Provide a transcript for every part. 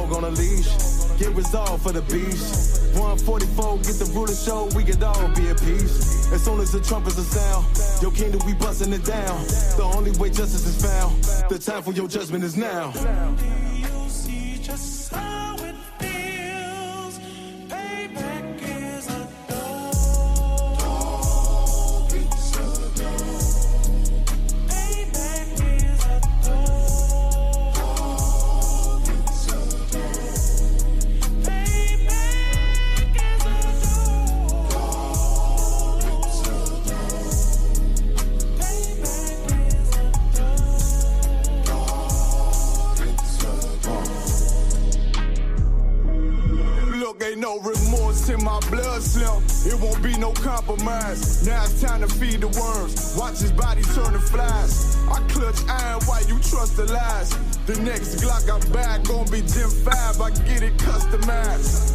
dog on a leash. Get resolved for the beast. 144, get the ruler show, we could all be at peace. As soon as the trumpets are sound, your kingdom, we busting it down. The only way justice is found, the time for your judgment is now. You see just how it feels. Payback is a dog. It's a dog. Payback is a dog. It's a dog. Payback is a dog. It's a dog. Payback is a Look, ain't no remorse in my blood slim. It won't be no compromise. Now it's time to feed the worms. Watch his body turn to flies. I clutch iron while you trust the lies. The next Glock I buy gon' be Gen 5. I get it customized.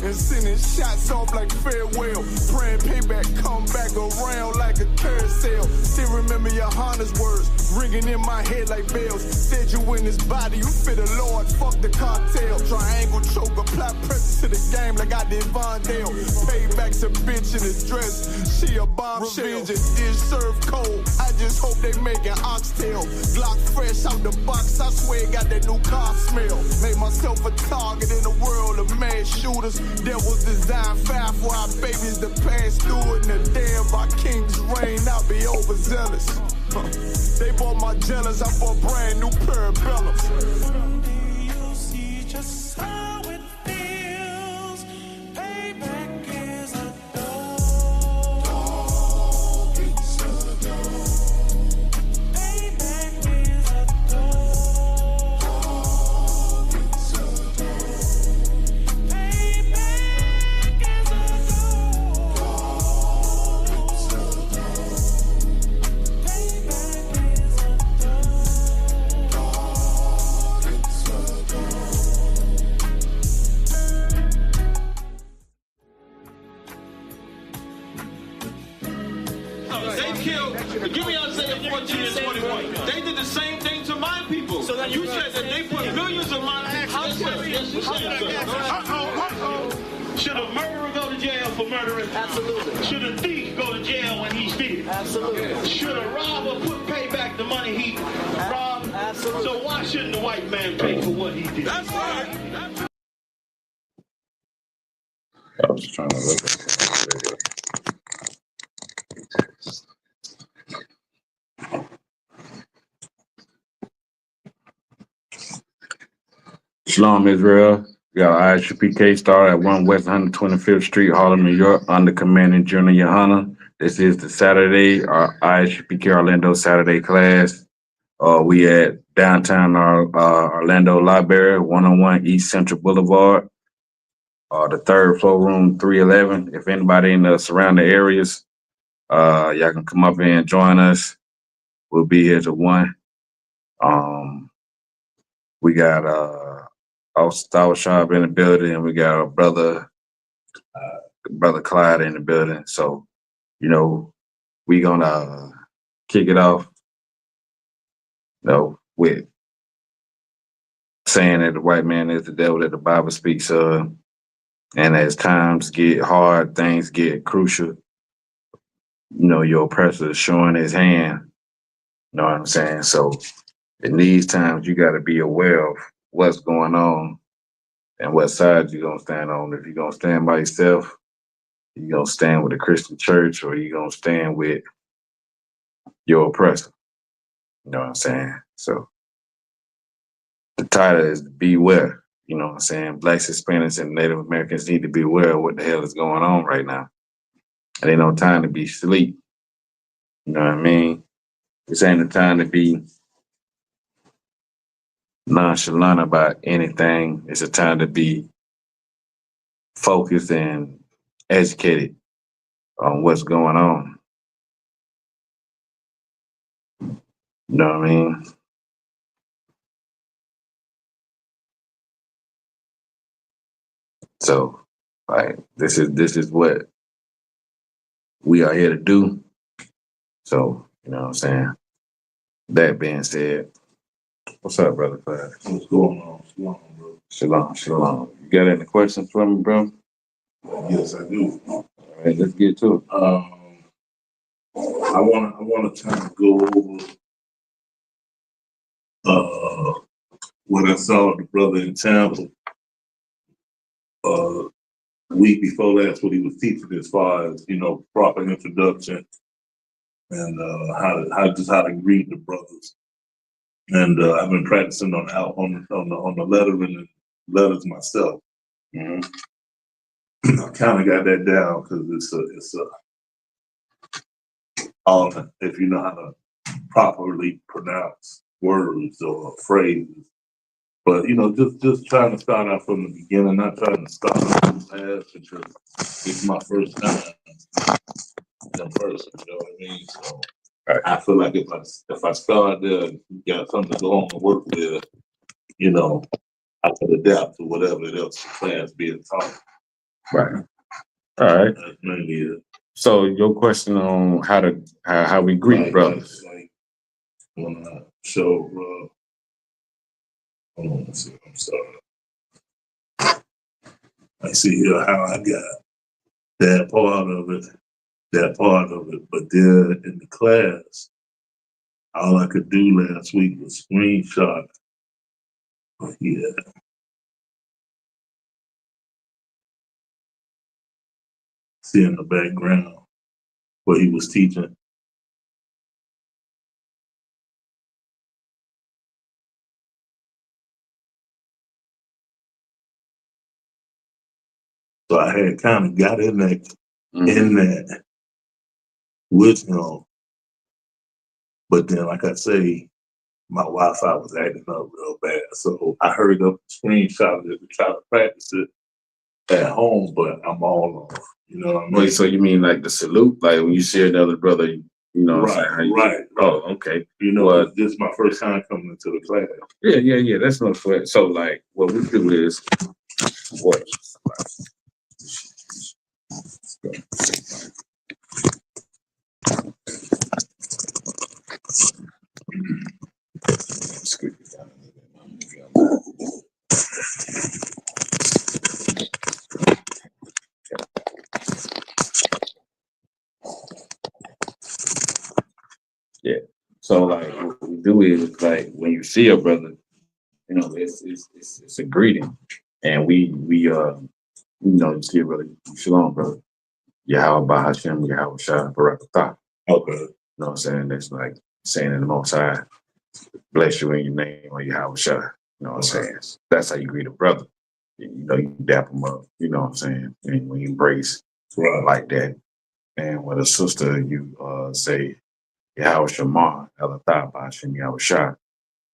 And sending shots off like farewell. Praying payback come back around like a carousel. Still remember your Honda's words ringing in my head like bells. Said you in his body, you fit the Lord, fuck the cartel. Triangle choke, apply pressure to the game like I did Vondale. Payback's a bitch in a dress, she a bombshell. Revenge is dish served cold, I just hope they making oxtail. Glock fresh out the box, I swear it got that new car smell. Made myself a target in the world of mad shooters. That was designed fire for our babies to pass through in the day of our king's reign. I'll be overzealous. They bought my jealous, I bought brand new parabellums. you see just how it feels. Payback is a dog. It's a dog. Payback is a dog. It's a dog. Payback is a dog. It's a dog. Payback is a dog. It's a They killed, give me Isaiah 14 and 21. They did the same thing to my people. So you said that they put millions of my actions. Yes, you said so. Should a murderer go to jail for murdering? Absolutely. Should a thief go to jail when he steals? Absolutely. Should a robber pay back the money he robbed? Absolutely. So why shouldn't the white man pay for what he did? That's right. I was trying to look at it. Shalom, Israel. We got Isupk Star at 1 West 125th Street, Harlem, New York, under Commanding Junior Yohana. This is the Saturday, our Isupk Orlando Saturday class. We at downtown Orlando Library, 101 East Central Boulevard. The third floor, room 311. If anybody in the surrounding areas, y'all can come up here and join us. We'll be here till 1. We got Star Shop in the building, and we got our brother Clyde in the building. So, we gonna kick it off, with saying that the white man is the devil that the Bible speaks of. And as times get hard, things get crucial, your oppressor is showing his hand. You know what I'm saying? So in these times, you got to be aware of what's going on and what side you're going to stand on. If you're going to stand by yourself, you're going to stand with the Christian church, or you're going to stand with your oppressor. You know what I'm saying? So the title is Beware. You know what I'm saying? Blacks, Hispanics, and Native Americans need to be aware of what the hell is going on right now. It ain't no time to be asleep. You know what I mean? This ain't the time to be nonchalant about anything. It's a time to be focused and educated on what's going on. You know what I mean? So, this is what we are here to do. So, you know what I'm saying? That being said, What's up, brother? Flash? What's going on? What's going on, bro? Shalom, shalom. You got any questions for me, bro? Yes, I do. All right, let's get to it. I wanna kind of go over what I saw the brother in Tampa week before last, what he was teaching as far as proper introduction and how to greet the brothers. And I've been practicing on the lettering and letters myself. Mm-hmm. I kind of got that down because it's all if you know how to properly pronounce words or phrases. But just trying to start out from the beginning, not trying to start out from the past because it's my first time in person. You know what I mean? So I feel like if I start there, got something to go on and work with, I could adapt to whatever else the class being taught. Right. All right. That's mainly it. So your question on how we greet brothers. Like when I show, hold on, let's see, I'm sorry. I see here how I got that part of it, but then in the class, all I could do last week was screenshot. Yeah. See in the background where he was teaching. So I had kind of got in that with him, but then, like I say, my Wi-Fi was acting up real bad, so I hurried up, screenshotted it to try to practice it at home, but I'm all off. You know what I mean? Wait, so you mean like the salute, like when you see another brother, what I'm saying? Right. Oh, okay. This is my first time coming into the class. Yeah. That's no sweat. So like, what we do is what. Yeah. So like, what we do is like when you see a brother, it's a greeting, and we you see a brother, shalom, brother. Yahweh Hashem, Yahweh Shah, Barakatah. Okay. You know what I'm saying? That's like saying in the Most High, bless you in your name or Yahweh Shah. You know what I'm saying? That's how you greet a brother. You dap them up. You know what I'm saying? And when you embrace like that, and with a sister, you say Yahweh Shema, Elatah, Hashem, Yahweh Shah,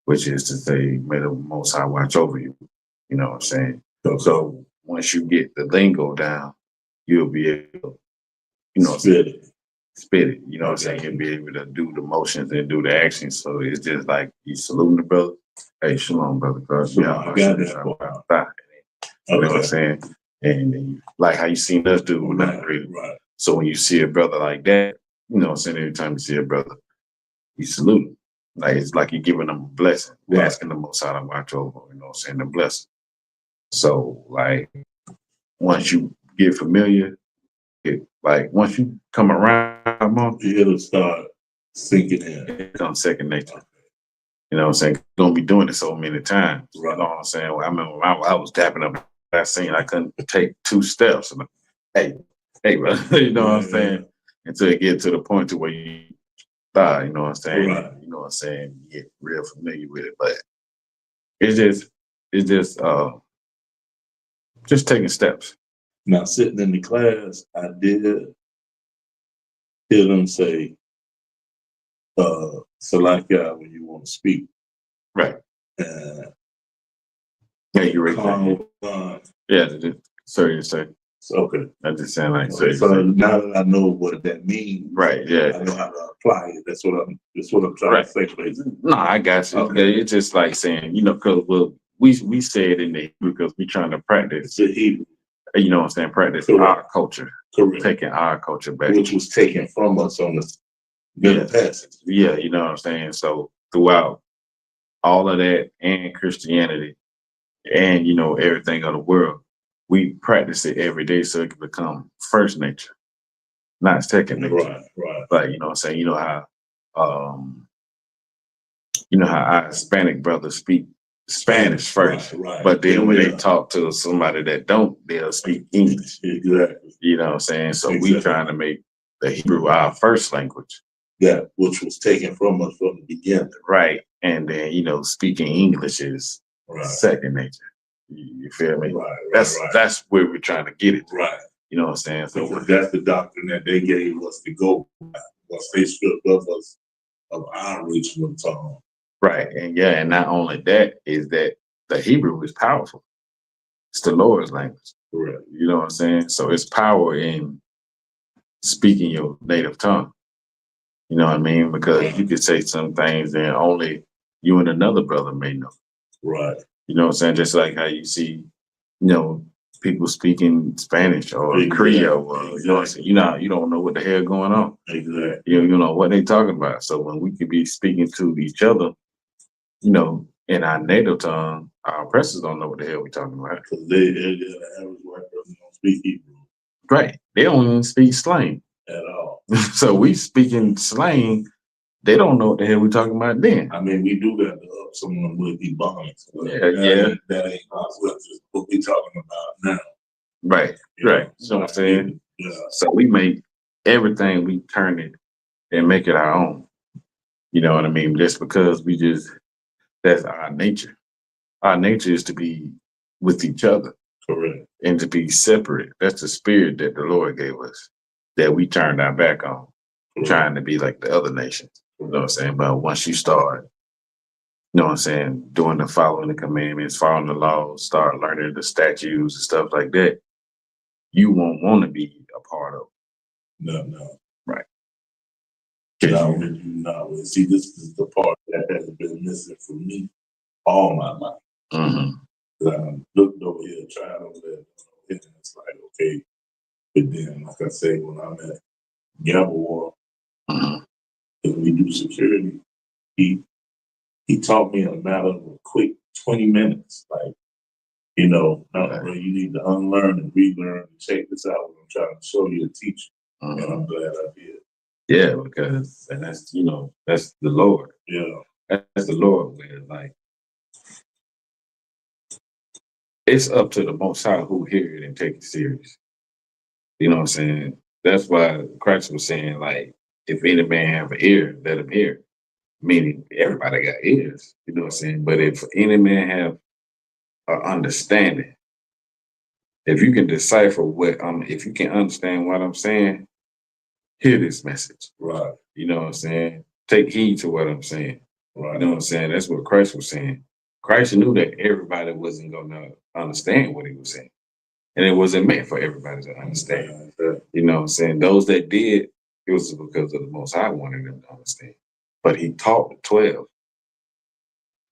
which is to say, may the Most High watch over you. You know what I'm saying? So once you get the lingo down, you'll be able to, spit it. You know what I'm saying? You'll be able to do the motions and do the actions. So it's just like you saluting the brother. Hey, shalom, brother. You know what I'm saying? And like how you seen us do with that. Right. So when you see a brother like that, you know what I'm saying? Every time you see a brother, you salute him. Like it's like you're giving them a blessing, asking the Most High to watch over, you know what I'm saying, the blessing. So like once you get familiar, once you come around, it'll start sinking in. It becomes second nature. You know what I'm saying? You're gonna be doing it so many times. Right. You know what I'm saying? I remember I was dapping up that scene, I couldn't take 2 steps. And hey, bro, you know what I'm saying? Until it get to the point to where you die, you know what I'm saying? Right. You know what I'm saying? You get real familiar with it. But it's just taking steps. Now sitting in the class, I did hear them say, Salakia when you want to speak. Right. Yeah, you're right. Yeah, sorry to say. Okay. I just sound like so now that I know what that means, right? Yeah, I know how to apply it. That's what I'm trying to say, basically. No, I got you. Okay. It's just like saying, because we say it in the Hebrew because we're trying to practice the Hebrew. You know what I'm saying? Practice our culture. Correct. Taking our culture back, which was taken from us on the middle passage. Yeah, you know what I'm saying. So throughout all of that and Christianity and, everything of the world. We practice it every day so it can become first nature, not second nature. Right. Like, you know what I'm saying? Um, our Hispanic brothers speak Spanish first, Right. but then when they talk to somebody that don't, they'll speak English. Exactly. You know what I'm saying? So we trying to make the Hebrew our first language. Yeah, which was taken from us from the beginning. Right. And then, speaking English is second nature. You feel me? Right. That's where we're trying to get it. Right. You know what I'm saying? So that's the doctrine that they gave us to go by once they stripped us of our original tongue. Right. And not only that is that the Hebrew is powerful. It's the Lord's language. Correct. You know what I'm saying? So it's power in speaking your native tongue. You know what I mean? Because you could say some things that only you and another brother may know. Right. You know what I'm saying? Just like how you see, people speaking Spanish or Creole, or, you know what I'm saying? You don't know what the hell going on. Exactly. You know what they talking about. So when we could be speaking to each other, in our native tongue, our oppressors don't know what the hell we talking about. Because the average white person don't speak Hebrew. Right. They don't even speak slang. At all. So we speaking slang, they don't know what the hell we talking about then. I mean, we do that to help someone with Ebonics. That ain't what we talking about now. Right. Right. You know what I'm saying? Yeah. So we make everything, we turn it and make it our own. You know what I mean? Just because that's our nature. Our nature is to be with each other. Correct. And to be separate. That's the spirit that the Lord gave us, that we turned our back on, trying to be like the other nations. You know what I'm saying? But once you start, you know what I'm saying, doing the following the commandments, following the laws, start learning the statutes and stuff like that, you won't want to be a part of it. No. Right. No. See, this is the part that has been missing for me all my life. Mm-hmm. I looked over here, tried over there, and it's like, okay. But then, like I say, when I'm at Gabor, and we do security, he taught me in a matter of a quick 20 minutes. Like, bro, you need to unlearn and relearn and check this out. What I'm trying to show you and teach you. And I'm glad I did. Yeah, because that's that's the Lord. Yeah. That's the Lord where like it's up to the Most High who hear it and take it serious. You know what I'm saying? That's why Christ was saying, like, if any man have an ear, let him hear. Meaning everybody got ears, you know what I'm saying? But if any man have an understanding, if you can decipher if you can understand what I'm saying, hear this message. Right. You know what I'm saying? Take heed to what I'm saying. Right. You know what I'm saying? That's what Christ was saying. Christ knew that everybody wasn't going to understand what he was saying. And it wasn't meant for everybody to understand. You know what I'm saying? Those that did, it was because of the Most High wanted them to understand. But he taught the 12.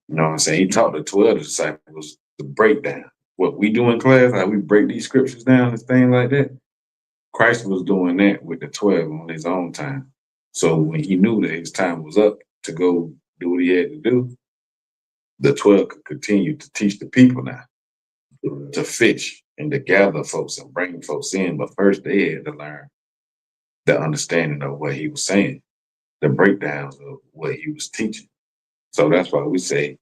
You know what I'm saying? He taught the 12 disciples the breakdown. What we do in class, how we break these scriptures down and things like that. Christ was doing that with the 12 on his own time. So when he knew that his time was up to go do what he had to do, the 12 could continue to teach the people now to fish and to gather folks and bring folks in. But first they had to learn the understanding of what he was saying, the breakdowns of what he was teaching. So that's why we say,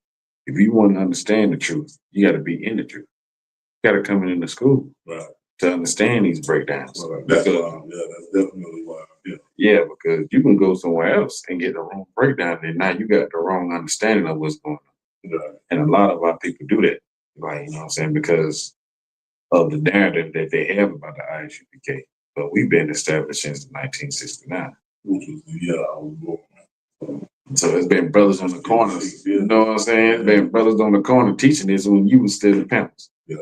if you want to understand the truth, you got to be in the truth. You got to come into school to understand these breakdowns. That's definitely why. Yeah, because you can go somewhere else and get the wrong breakdown, and now you got the wrong understanding of what's going on. Right. And a lot of our people do that, like, you know what I'm saying, because of the narrative that they have about the Isupk. But we've been established since 1969. Which was the year I was born. So it's been brothers on the corners, you know what I'm saying? It's been brothers on the corner teaching this when you was still in Panthers. Yeah.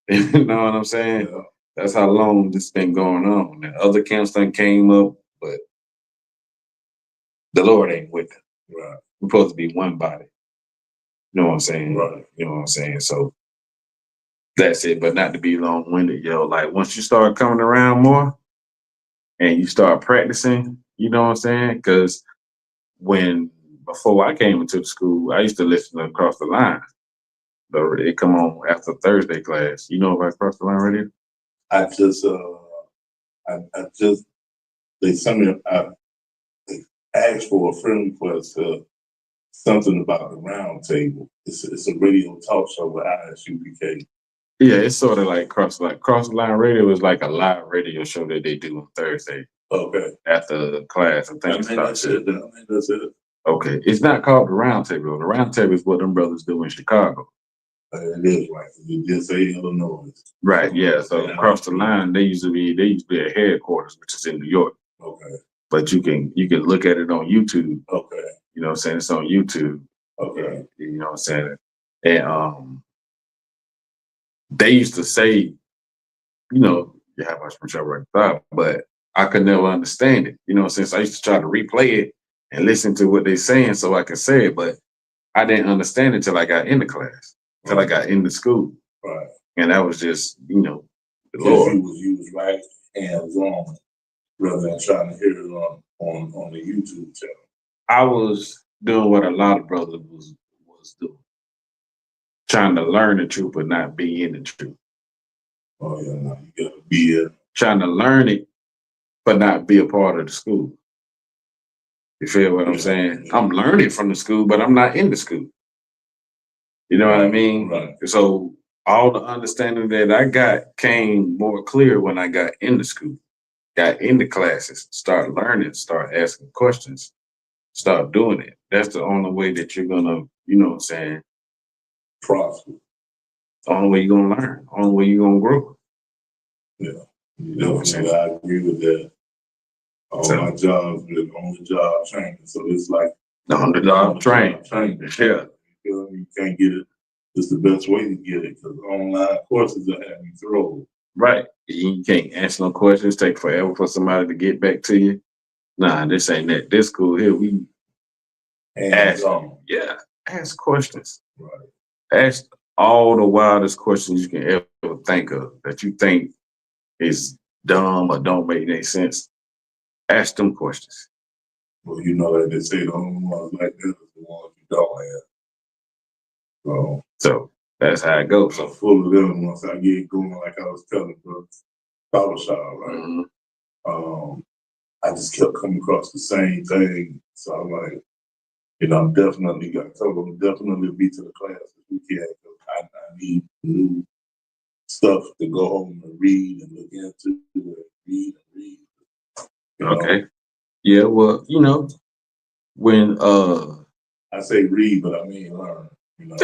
You know what I'm saying? Yeah. That's how long this been going on. And other camps done came up, but the Lord ain't with them. Right. We're supposed to be one body. You know what I'm saying? Right. You know what I'm saying? So that's it, but not to be long-winded, yo. Like, once you start coming around more and you start practicing, you know what I'm saying? Because when before I came into the school, I used to listen to Across the Line. It come on after Thursday class. You know about Across the Line Radio? I just they sent me they asked for a friend request, something about the round table. It's a radio talk show with Isupk. Yeah, it's sort of like Cross the Line Radio is like a live radio show that they do on Thursday. Okay. After the class, I think That's it. Okay, it's not called the Round Table. The Round Table is what them brothers do in Chicago. It is right. You just say Illinois. Right. Yeah. So Across the Line, they used to be at headquarters, which is in New York. Okay. But you can look at it on YouTube. Okay. You know what I'm saying? It's on YouTube. Okay. You know what I'm saying? And they used to say, you know, you have much much right thought, but I could never understand it. You know, since I used to try to replay it and listen to what they're saying so I could say it, but I didn't understand it till I got into class, till I got into school. Right. And that was just, you know, the Lord. You was right hands on rather than trying to hear it on the YouTube channel. I was doing what a lot of brothers was doing. Trying to learn the truth but not be in the truth. Oh yeah, no, you gotta be trying to learn it but not be a part of the school. You feel what I'm saying? I'm learning from the school, but I'm not in the school. You know what I mean? Right. So all the understanding that I got came more clear when I got into school, got into classes, start learning, start asking questions, start doing it. That's the only way that you're gonna, you know what I'm saying, prosper. The only way you're gonna learn, the only way you're gonna grow. Yeah. You know what I'm saying? I agree with that. All my jobs been on the job training. So it's like on the job training. Yeah. You can't get it. It's the best way to get it because online courses are having thrown. Right. You can't answer no questions, take forever for somebody to get back to you. Nah, this ain't that. This school here, we ask questions. Right. Ask all the wildest questions you can ever think of that you think is dumb or don't make any sense. Ask them questions. Well, you know that they say the only ones like this is the ones you don't have. So that's how it goes. I'm full of them once I get going, like I was telling Brother Scholarship, right? Mm-hmm. I just kept coming across the same thing. So I'm like, you know, I'm definitely be to the class if we can. I need new stuff to go home and read and look into and read. Okay. Yeah, well, you know, when I say read, but I mean learn. You know,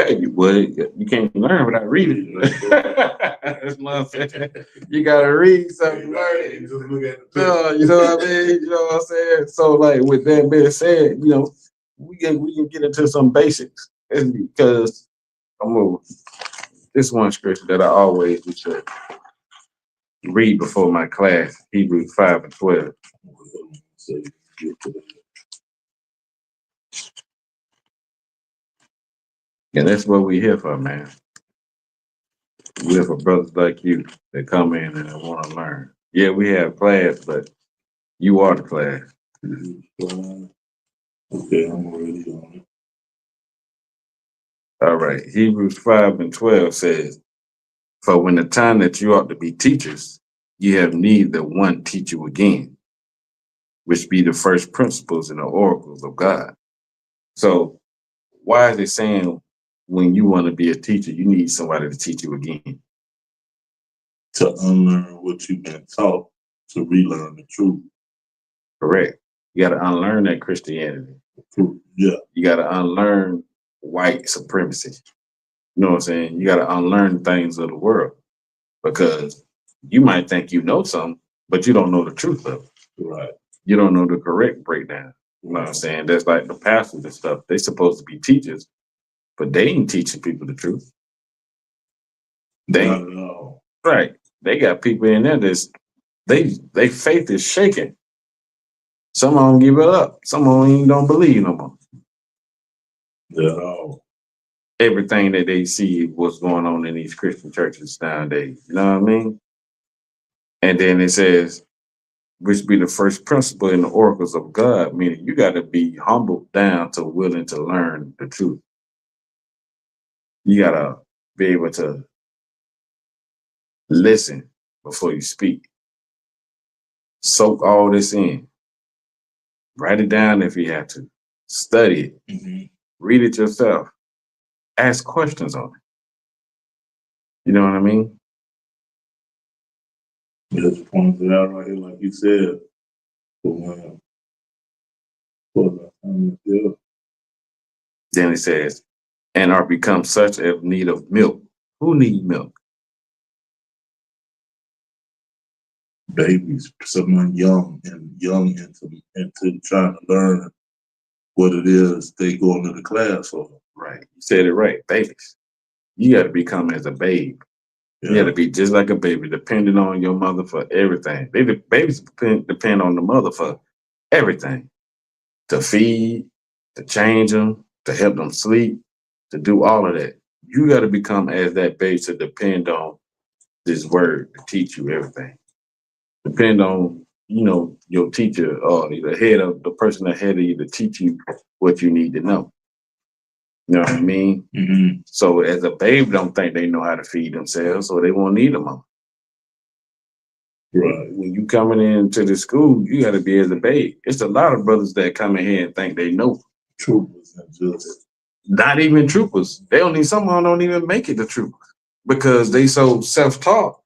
you can't learn without reading. That's what I'm saying. You gotta read something to learn it. Just look at the you know what I mean? You know what I'm saying? So like with that being said, you know, we can get into some basics. It's because this one scripture that I always used to read before my class, Hebrews 5 and 12. And that's what we're here for, man. We're here for brothers like you that come in and want to learn. Yeah, we have class, but you are the class. Okay, I'm already on it. All right. Hebrews 5 and 12 says, for when the time that you ought to be teachers, you have need that one teach you again, which be the first principles and the oracles of God. So why is it saying when you want to be a teacher, you need somebody to teach you again? To unlearn what you've been taught, to relearn the truth. Correct. You got to unlearn that Christianity. Yeah. You got to unlearn white supremacy. You know what I'm saying? You got to unlearn things of the world because you might think you know something, but you don't know the truth of it. Right. You don't know the correct breakdown. You know what I'm saying? That's like the pastors and stuff. They supposed to be teachers, but they ain't teaching people the truth. They not at all. Right. They got people in there that's they faith is shaking. Some of them give it up. Some of them even don't believe no more. At all. Everything that they see what's going on in these Christian churches nowadays. You know what I mean? And then it says, which be the first principle in the oracles of God, meaning you got to be humbled down to willing to learn the truth. You got to be able to listen before you speak. Soak all this in. Write it down if you have to. Study it. Read it yourself. Ask questions on it. You know what I mean? Just pointed out right here, like you said. Then it says, and are become such a need of milk. Who need milk? Babies, someone young into trying to learn what it is they going to the class for. Right. You said it right. Babies. You got to become as a babe. You got to be just like a baby, depending on your mother for everything. Babies depend on the mother for everything. To feed, to change them, to help them sleep, to do all of that. You got to become as that baby to depend on this word to teach you everything. Depend on, your teacher or the person ahead of you to teach you what you need to know. You know what I mean? Mm-hmm. So as a babe, don't think they know how to feed themselves, or they won't need them. Right. When you coming into the school, you got to be as a babe. It's a lot of brothers that come in here and think they know. Troopers and just not even troopers. Some of them don't even make it to troopers because they so self-taught.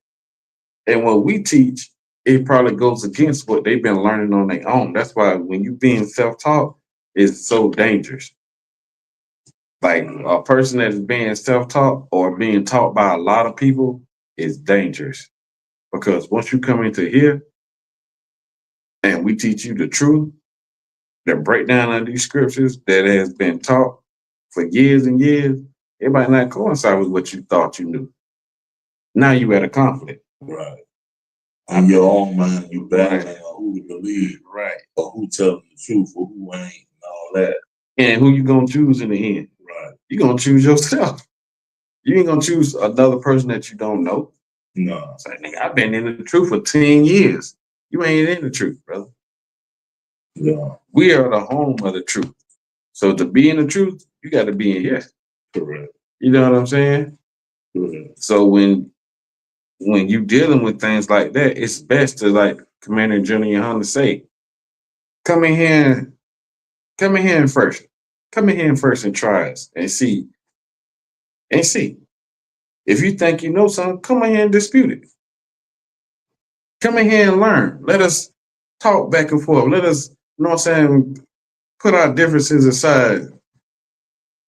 And what we teach, it probably goes against what they've been learning on their own. That's why when you being self-taught, it's so dangerous. Like a person that is being self-taught or being taught by a lot of people is dangerous. Because once you come into here and we teach you the truth, the breakdown of these scriptures that has been taught for years and years, it might not coincide with what you thought you knew. Now you at a conflict. Right. In your own mind, you battling on who to believe, right, or who telling the truth, or who ain't, and all that. And who you gonna choose in the end? Right. You gonna choose yourself. You ain't gonna choose another person that you don't know. No. It's like, nigga, I've been in the truth for 10 years. You ain't in the truth, brother. Yeah. We are the home of the truth. So to be in the truth, you got to be in here. Correct. You know what I'm saying? Correct. So when you dealing with things like that, it's best to, like Commander Junior Hunter say, come in here first. Come in here first and try us and see. If you think you know something, come in here and dispute it. Come in here and learn. Let us talk back and forth. Let us, put our differences aside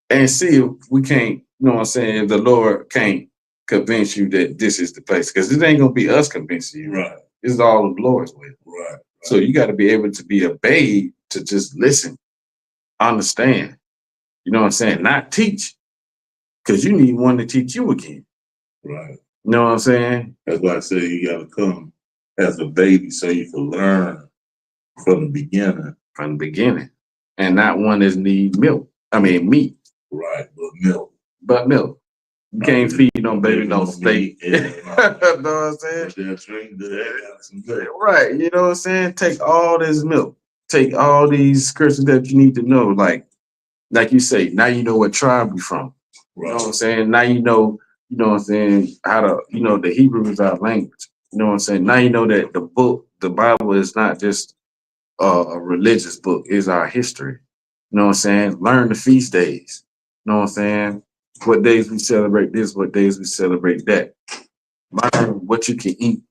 and see if we can't, if the Lord can't convince you that this is the place. Because it ain't going to be us convincing you. Right. It's all the Lord's way. Right. So you got to be able to be a babe to just listen, understand. You know what I'm saying? Not teach. Because you need one to teach you again. Right. You know what I'm saying? That's why I say you got to come as a baby so you can learn from the beginning. From the beginning. And not one that need milk. Meat. Right, but milk. But milk. You can't feed no baby no steak. You know what I'm saying? Right. You know what I'm saying? Take all this milk. Take all these scriptures that you need to know. Like you say, now you know what tribe you're from. Right. You know what I'm saying? Now you know what I'm saying, how to, the Hebrew is our language. You know what I'm saying? Now you know that the Bible is not just a religious book, it's our history. You know what I'm saying? Learn the feast days. You know what I'm saying? What days we celebrate this, what days we celebrate that. Learn what you can eat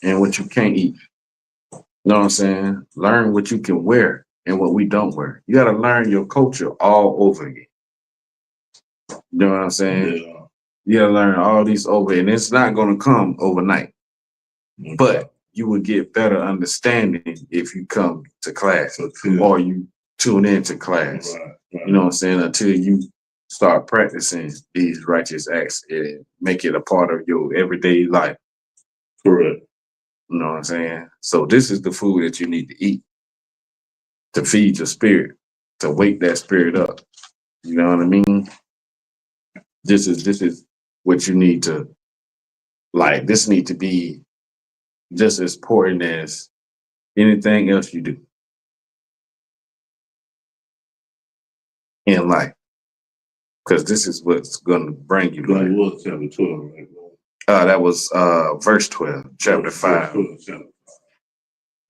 and what you can't eat. You know what I'm saying? Learn what you can wear and what we don't wear. You got to learn your culture all over again. You know what I'm saying? Yeah. You got to learn all these over, and it's not going to come overnight. Okay. But you will get better understanding if you come to class or you tune into class. Right. You know what I'm saying? Until you start practicing these righteous acts and make it a part of your everyday life. Correct. You know what I'm saying? So this is the food that you need to eat to feed your spirit, to wake that spirit up. You know what I mean? This is what you need to, this need to be just as important as anything else you do in life, because this is what's going to bring you That life. was chapter 12, right? That was verse 12, chapter 5,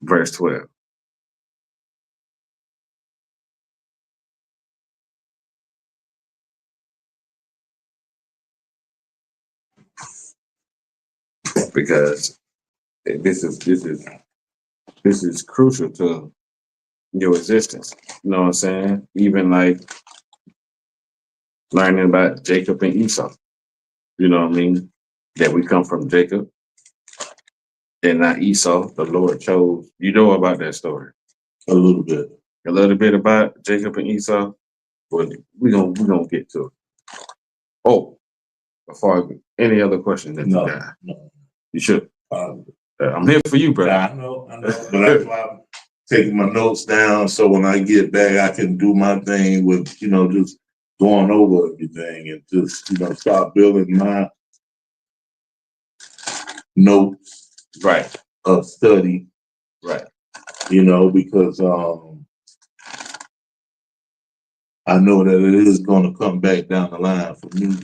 verse 12. Because this is crucial to your existence. You know what I'm saying? Even like learning about Jacob and Esau. You know what I mean? That we come from Jacob and not Esau. The Lord chose. You know about that story? A little bit. A little bit about Jacob and Esau. But we gonna get to it. Oh, before any other questions that you got? No. You should. I'm here for you, brother. I know. But that's why I'm taking my notes down so when I get back, I can do my thing with, just going over everything and just, start building my notes Right. of study. Right. Because I know that it is going to come back down the line for me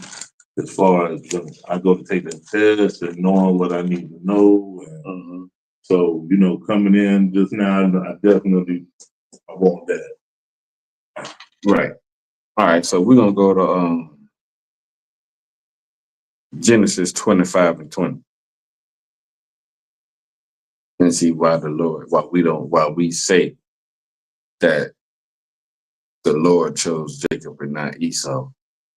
as far as when I go to take the test and knowing what I need to know. And so, coming in just now, I want that. Right. All right. So we're going to go to Genesis 25 and 20. And see why we say that the Lord chose Jacob and not Esau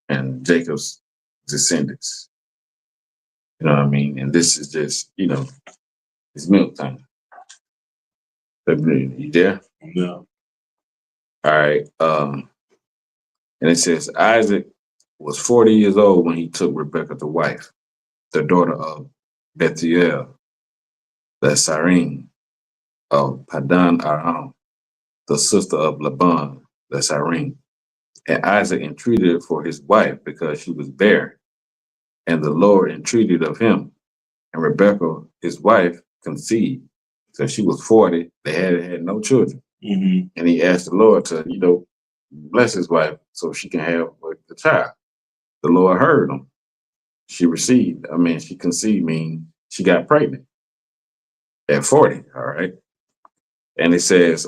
and Jacob's descendants. You know what I mean? And this is just, it's milk time. You there? Yeah. All right. And it says Isaac was 40 years old when he took Rebekah to wife, the daughter of Bethuel, the Sarim of Padan Aram, the sister of Laban, the Sarim. And Isaac entreated for his wife because she was barren. And the Lord entreated of him. And Rebekah, his wife, conceived. So she was 40. They had no children. Mm-hmm. And he asked the Lord to, bless his wife so she can have the child. The Lord heard him. She conceived, meaning she got pregnant at 40. All right. And it says,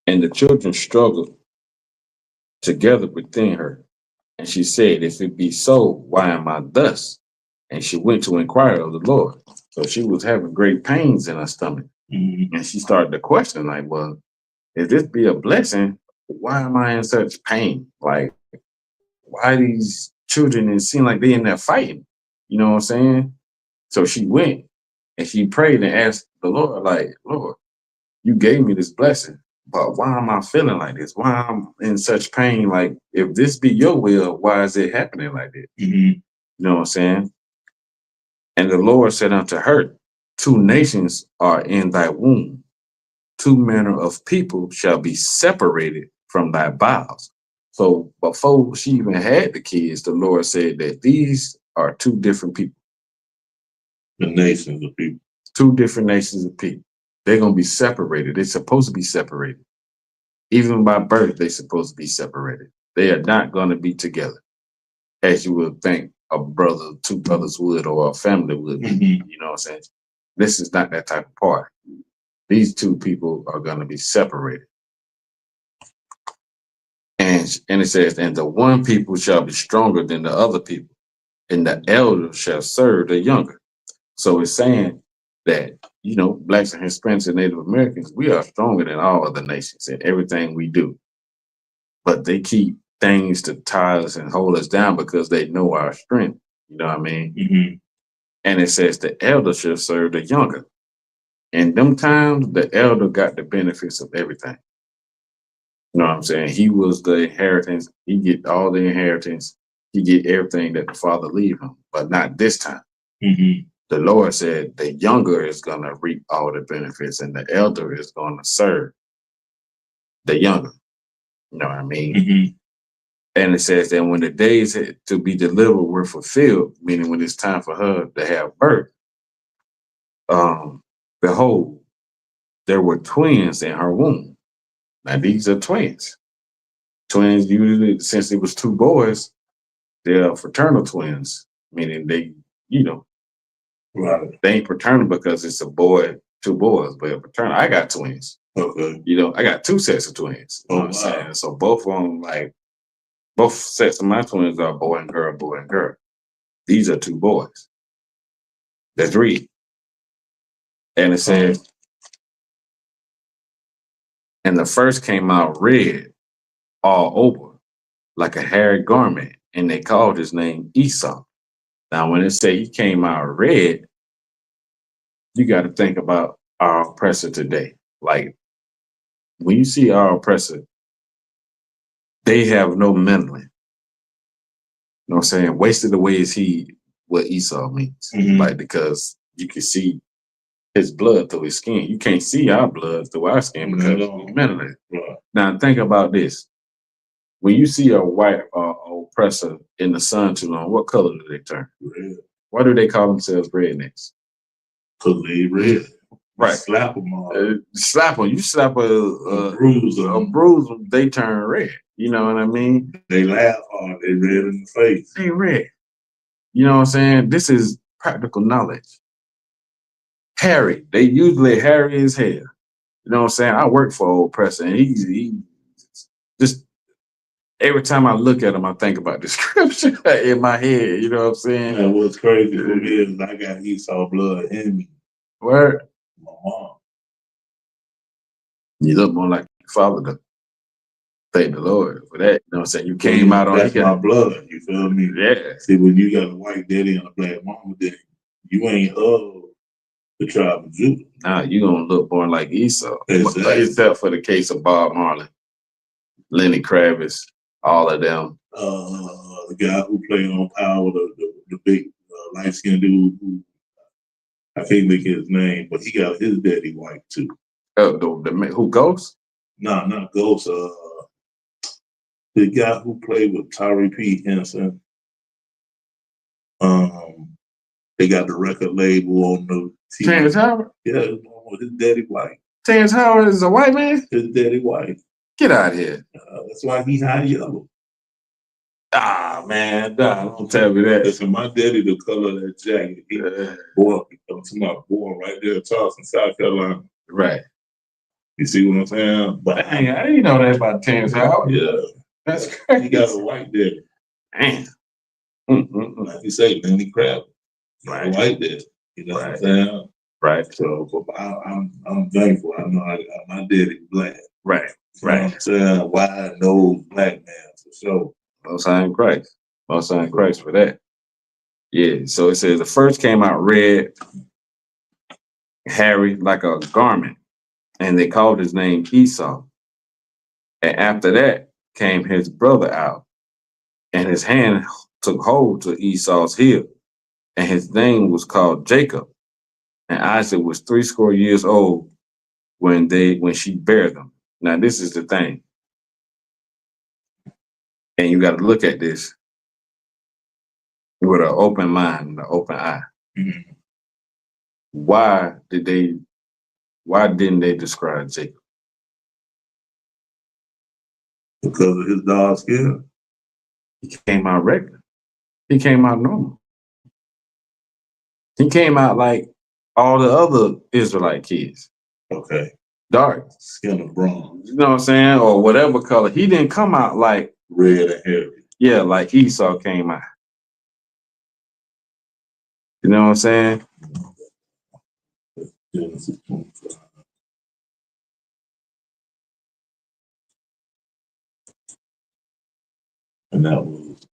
and the children struggled together within her. And she said, if it be so, why am I thus? And she went to inquire of the Lord. So she was having great pains in her stomach. Mm-hmm. And she started to question, like, well, if this be a blessing, why am I in such pain? Like, why these children, it seem like they in there fighting? You know what I'm saying? So she went and she prayed and asked the Lord, like, Lord, you gave me this blessing, but why am I feeling like this? Why I'm in such pain? Like, if this be your will, why is it happening like this? Mm-hmm. You know what I'm saying? And the Lord said unto her, 2 nations are in thy womb. 2 manner of people shall be separated from thy bowels. So before she even had the kids, the Lord said that these are 2 different people. The nations of people. 2 different nations of people. They're going to be separated. They're supposed to be separated. Even by birth, they're supposed to be separated. They are not going to be together, as you would think a brother, 2 brothers would, or a family would be. Mm-hmm. You know what I'm saying? This is not that type of party. These 2 people are going to be separated. And it says, and the one people shall be stronger than the other people, and the elder shall serve the younger. So it's saying that, Blacks and Hispanics and Native Americans, we are stronger than all other nations in everything we do. But they keep things to tie us and hold us down because they know our strength. You know what I mean? Mm-hmm. And it says the elder shall serve the younger. In them times, the elder got the benefits of everything. You know what I'm saying? He was the inheritance. He get all the inheritance. He get everything that the father leave him, but not this time. Mm-hmm. The Lord said the younger is going to reap all the benefits and the elder is going to serve the younger. You know what I mean? Mm-hmm. And it says that when the days to be delivered were fulfilled, meaning when it's time for her to have birth, behold, there were twins in her womb. Now these are twins. Twins usually, since it was two boys, they're fraternal twins, meaning they, you know, Right. they ain't fraternal because it's a boy, two boys, but paternal. I got twins. Okay. You know, I got two sets of twins. You know what I'm saying? So both of them, like, both sets of my twins are boy and girl, boy and girl. These are two boys. Let's read. And it says, and the first came out red all over, like a hairy garment, and they called his name Esau. Now, when it say he came out red, you got to think about our oppressor today. Like, when you see our oppressor, they have no meddling. You know what I'm saying? Wasted away is he, what Esau means. Like, because you can see his blood through his skin. You can't see our blood through our skin because we're meddling. Right. Now, think about this. When you see a white oppressor in the sun too long, what color do they turn? Red. Why do they call themselves rednecks? Because they red. Right. Slap them all. Slap them. You slap a bruise, they turn red. You know what I mean? They laugh hard. They red in the face. They red. You know what I'm saying? This is practical knowledge. Harry. They usually hairy as hell. You know what I'm saying? I work for old oppressor, and he just every time I look at him, I think about the scripture in my head. You know what I'm saying? And what's crazy for me is I got Esau blood in me. Word. My mom. You look more like your father, though. Thank the Lord for that. You know what I'm saying? You came out on that's my blood. You feel me? Yeah. See, when you got a white daddy and a black mama, then you ain't of the tribe of Judah. Nah, you gonna look born like Esau. Exactly. Except for the case of Bob Marley, Lenny Kravitz, all of them. The guy who played on Power, the big light skinned dude who I can't make his name, but he got his daddy white too. Who Ghost? No, not Ghost. The guy who played with Tyree P. Henson. They got the record label on the TV. Terrence Howard? Yeah, his daddy white. Terrence Howard is a white man? His daddy white. Get out of here. That's why he high yellow. Ah, man, don't tell me that. Listen, my daddy, the color of that jacket, he born to my born right there in Charleston, South Carolina. Right. You see what I'm saying? But I didn't know that about Terrence Howard. Yeah. That's crazy. He got a white daddy. Damn. Like you say, Lenny Kravitz. Right. White daddy. You know what I'm saying? Right. So I'm thankful. I know my daddy black. Right. You know what I'm saying? Wide nose black man for sure. Most High in Christ. Most High in Christ for that. Yeah. So it says the first came out red, hairy like a garment, and they called his name Esau. And after that came his brother out, and his hand took hold to Esau's heel, and his name was called Jacob. And Isaac was 80 years old when she bare them. Now this is the thing, and you got to look at this with an open mind and an open eye. Mm-hmm. Why didn't they describe Jacob? Because of his dark skin. He came out regular. He came out normal. He came out like all the other Israelite kids. Okay. Dark. Skin of bronze. You know what I'm saying? Or whatever color. He didn't come out like red and hairy. Yeah, like Esau came out. You know what I'm saying? Genesis 25. And that was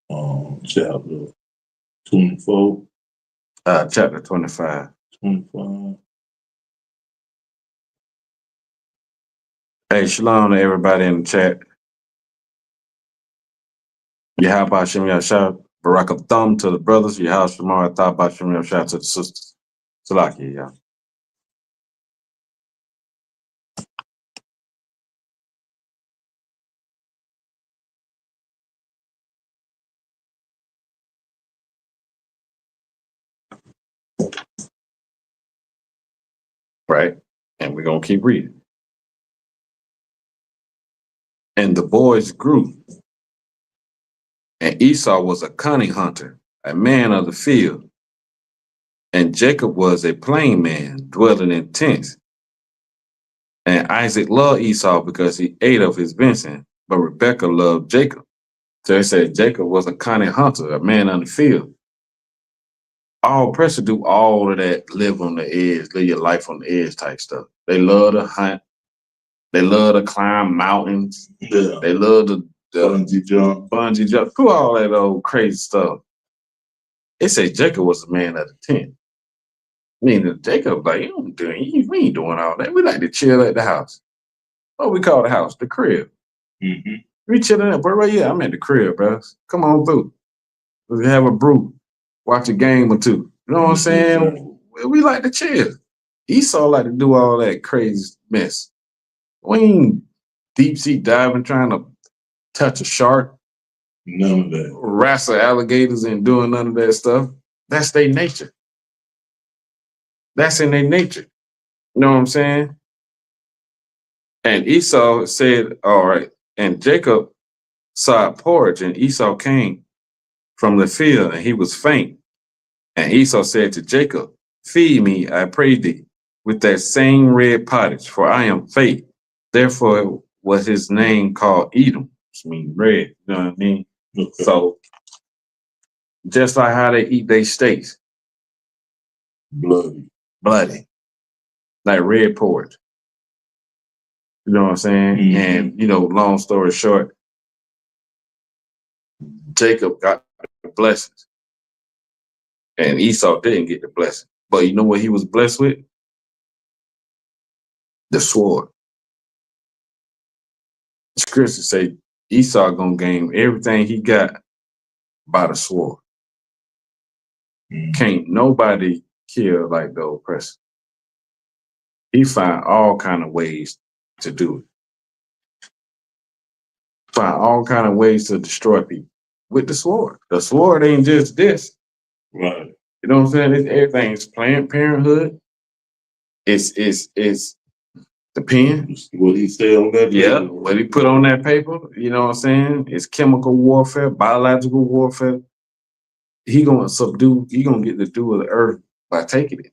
chapter 24. Chapter 25. 25. Hey, shalom to everybody in the chat. Yahweh Hashem Yahshua, Barak Thumb to the brothers. Yahweh Shemar Athab Hashem Yahshua to the sisters. Salakia, y'all. right? And we're going to keep reading. And the boys grew. And Esau was a cunning hunter, a man of the field. And Jacob was a plain man, dwelling in tents. And Isaac loved Esau because he ate of his venison, but Rebekah loved Jacob. So they said Jacob was a cunning hunter, a man on the field. All oppressors do all of that, live on the edge, live your life on the edge type stuff. They love to hunt. They love to climb mountains. Yeah. They love to Bungee jump. do all that old crazy stuff. It said Jacob was a man of the tent. Meaning Jacob, like, we ain't doing all that. We like to chill at the house. What we call the house? The crib. Mm-hmm. We chilling at, bro, right here. I'm at the crib, bro. Come on through. We have a brew. Watch a game or two. You know what I'm saying? We like to chill. Esau like to do all that crazy mess. We ain't deep sea diving trying to touch a shark. None of that. Wrestle alligators and doing none of that stuff. That's their nature. That's in their nature. You know what I'm saying? And Esau said, all right. And Jacob saw porridge, and Esau came from the field, and he was faint. And Esau said to Jacob, feed me, I pray thee, with that same red pottage, for I am faint. Therefore was his name called Edom, which means red. You know what I mean? Okay. So just like how they eat their steaks. Bloody. Like red porridge. You know what I'm saying? Mm-hmm. And, long story short, Jacob got the blessings. And Esau didn't get the blessing. But you know what he was blessed with? The sword. Scripture say Esau gonna gain everything he got by the sword. Mm-hmm. Can't nobody kill like the oppressor. He find all kind of ways to do it. Find all kind of ways to destroy people with the sword. The sword ain't just this. Right. You know what I'm saying? It's everything's Planned Parenthood. It's the pen. What he say on that? Yeah, what he put on that paper. You know what I'm saying? It's chemical warfare, biological warfare. He gonna get the dew of the earth by taking it.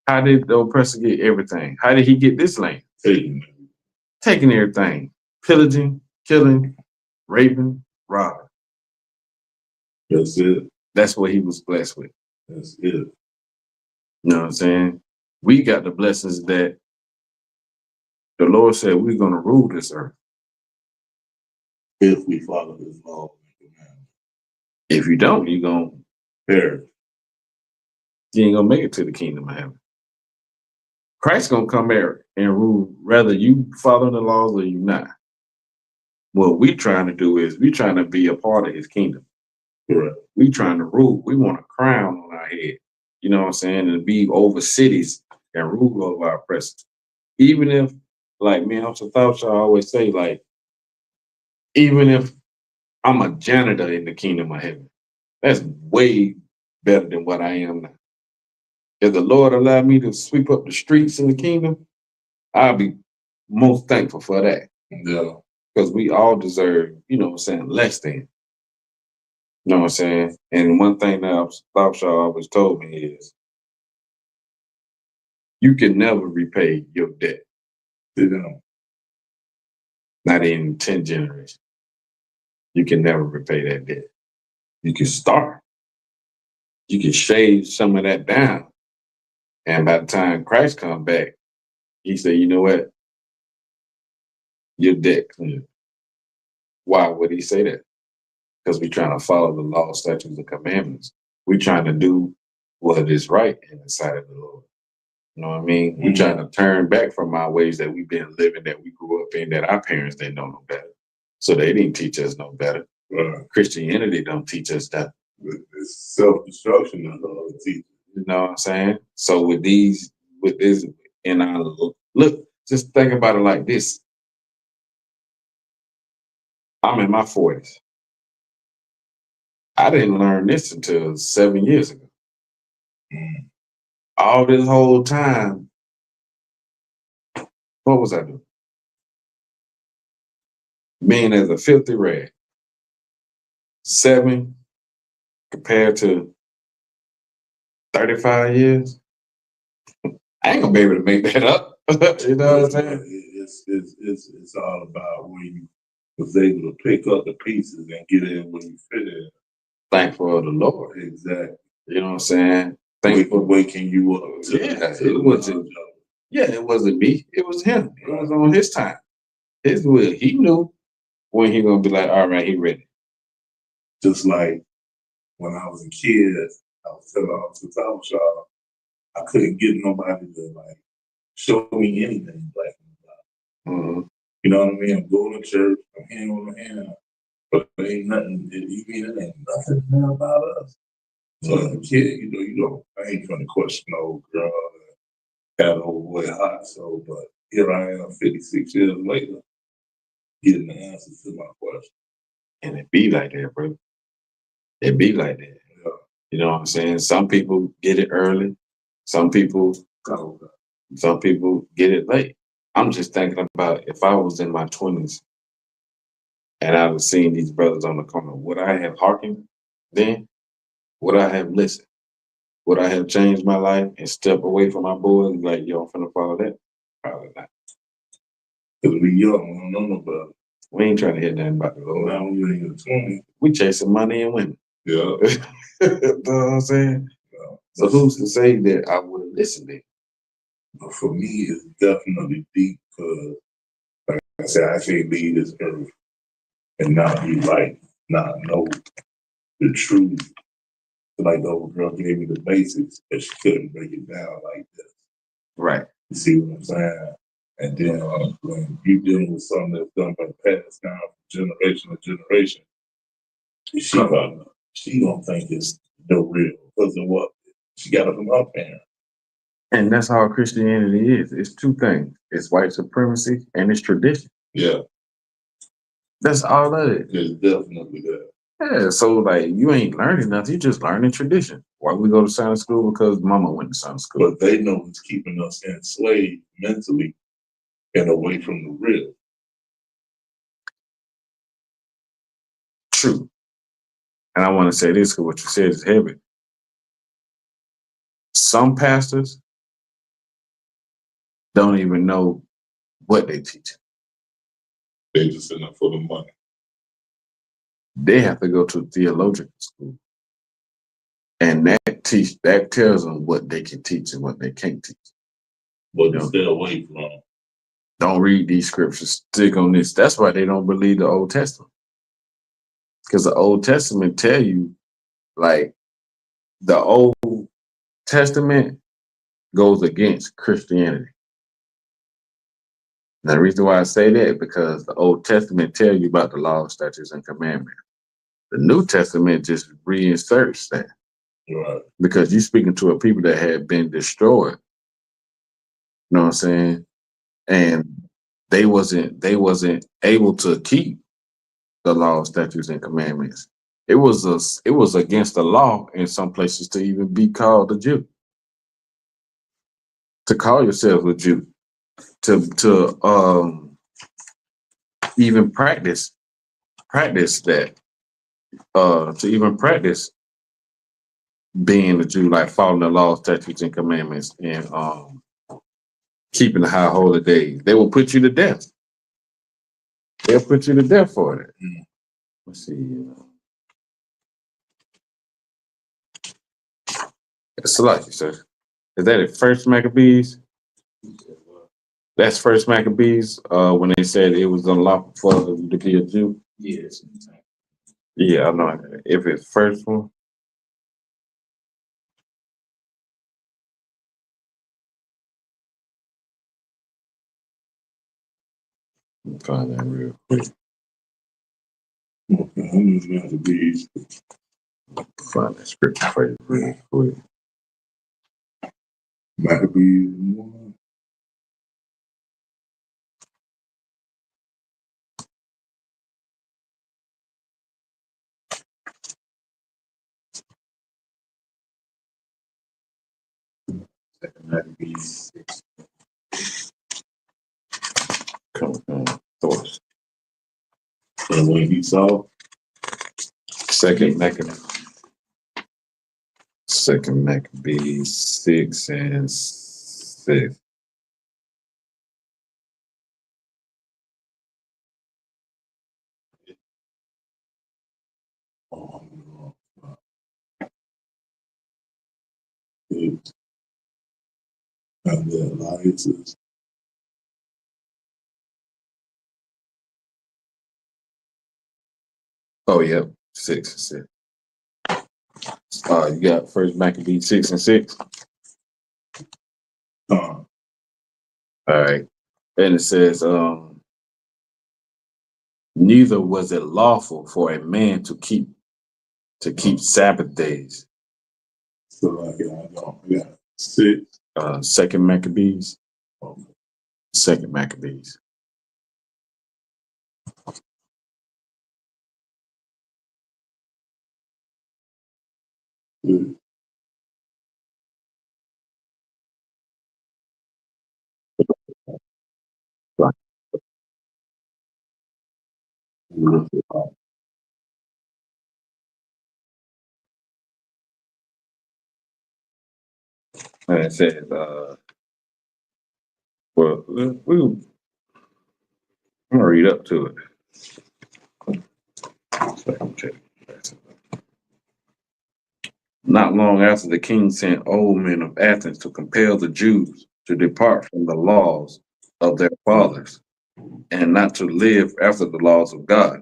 How did the oppressor get everything? How did he get this land? Taking everything. Pillaging, killing, raping, robbing. That's it. That's what he was blessed with. That's it. You know what I'm saying? We got the blessings that the Lord said we're going to rule this earth. If we follow his law and commandments. If you don't, you're going to perish. You ain't going to make it to the kingdom of heaven. Christ's going to come here and rule whether you follow the laws or you not. What we trying to do is we trying to be a part of his kingdom. Correct. We trying to rule. We want a crown on our head. You know what I'm saying? And be over cities and rule over our oppressors. Even if, like me, I'm I always say, like, even if I'm a janitor in the kingdom of heaven, that's way better than what I am now. If the Lord allowed me to sweep up the streets in the kingdom, I'll be most thankful for that. Yeah. Because we all deserve, you know what I'm saying, less than. You know what I'm saying? And one thing that Thought always told me is, you can never repay your debt. You know. Not in 10 generations. You can never repay that debt. You can start. You can shave some of that down. And by the time Christ comes back, he said, you know what? Your debt clear. Why would he say that? Because we're trying to follow the law, statutes, and commandments. We're trying to do what is right in the sight of the Lord. You know what I mean? Mm-hmm. We're trying to turn back from our ways that we've been living, that we grew up in, that our parents didn't know no better. So they didn't teach us no better. Christianity don't teach us that. It's self-destruction that's all it teaches. You know what I'm saying? So with this, in our look, just think about it like this. I'm in my 40s. I didn't learn this until 7 years ago. Mm. All this whole time, What was I doing? Being as a filthy rag. 7 compared to 35 years. I ain't gonna be able to make that up. You know what I'm saying? It's all about when you was able to pick up the pieces and get in when you fit in. Thankful of the Lord. Exactly. You know what I'm saying? Thankful. Waking you up. It wasn't me. It was him. It was on his time. His will. He knew when he gonna be like, all right, he ready. Just like when I was a kid, I was telling y'all, I couldn't get nobody to like show me anything black and black. Mm-hmm. You know what I mean? I'm going to church, I'm hand on hand, but there ain't nothing. It ain't nothing now about us. So as a kid, I ain't trying to question no old girl that had an old boy hot. So, but here I am, 56 years later, getting the answers to my question. And it be like that, bro. It be like that. Yeah. You know what I'm saying? Some people get it early. Some people get it late. I'm just thinking about if I was in my 20s and I was seeing these brothers on the corner, would I have hearkened then? Would I have listened? Would I have changed my life and step away from my boys like, yo, I'm finna follow that? Probably not. Because we young, we don't know nobody. We ain't trying to hear nothing about the Lord. Now we ain't in 20. We chasing money and women. Yeah. You know what I'm saying? Yeah. So who's to say that I would have listened then? But for me, it's definitely deep because, like I said, I can't leave this earth and not know the truth. Like the old girl gave me the basics, but she couldn't break it down like this. Right. You see what I'm saying? And then when you dealing with something that's done by passed down from generation to generation, she gonna think it's the real because of what she got it from her parents. And that's how Christianity is. It's two things. It's white supremacy and it's tradition. Yeah. That's all that is. It's definitely that. Yeah, so like you ain't learning nothing, you just learning tradition. Why we go to Sunday school? Because mama went to Sunday school. But they know it's keeping us enslaved mentally and away from the real. True. And I want to say this because what you said is heavy. Some pastors don't even know what they teach. They just in it for the money. They have to go to theological school. And that tells them what they can teach and what they can't teach. But stay away from. Don't read these scriptures. Stick on this. That's why they don't believe the Old Testament. Because the Old Testament tell you, like, the Old Testament goes against Christianity. Now, the reason why I say that is because the Old Testament tell you about the law, statutes, and commandments. The New Testament just reinserts that. Right. Because you're speaking to a people that had been destroyed. You know what I'm saying? And they wasn't able to keep the law, statutes, and commandments. It was against the law in some places to even be called a Jew. To call yourself a Jew. To even practice that. To even practice being a Jew, like following the law, statutes, and commandments, and keeping the high holy days. They will put you to death. They'll put you to death for it. Let's see. It's like you said. Is that it? First Maccabees? That's First Maccabees. When they said it was unlawful for you to be a Jew. Yes. Yeah, I know. If it's first one. Let me find that real quick. Find that scripture for you real quick. Maccabees 1. Maccabees 6. Thoughts. And when he saw, Second Maccabees 6 and 6. and the alliances. Oh, yeah, 6 and 6. You got First Maccabees 6 and 6. All right. And it says, neither was it lawful for a man to keep Sabbath days. So I got 6. Second Maccabees. Second Maccabees. Mm. Right. And it says, well, I'm gonna read up to it. Not long after, the king sent old men of Athens to compel the Jews to depart from the laws of their fathers and not to live after the laws of God,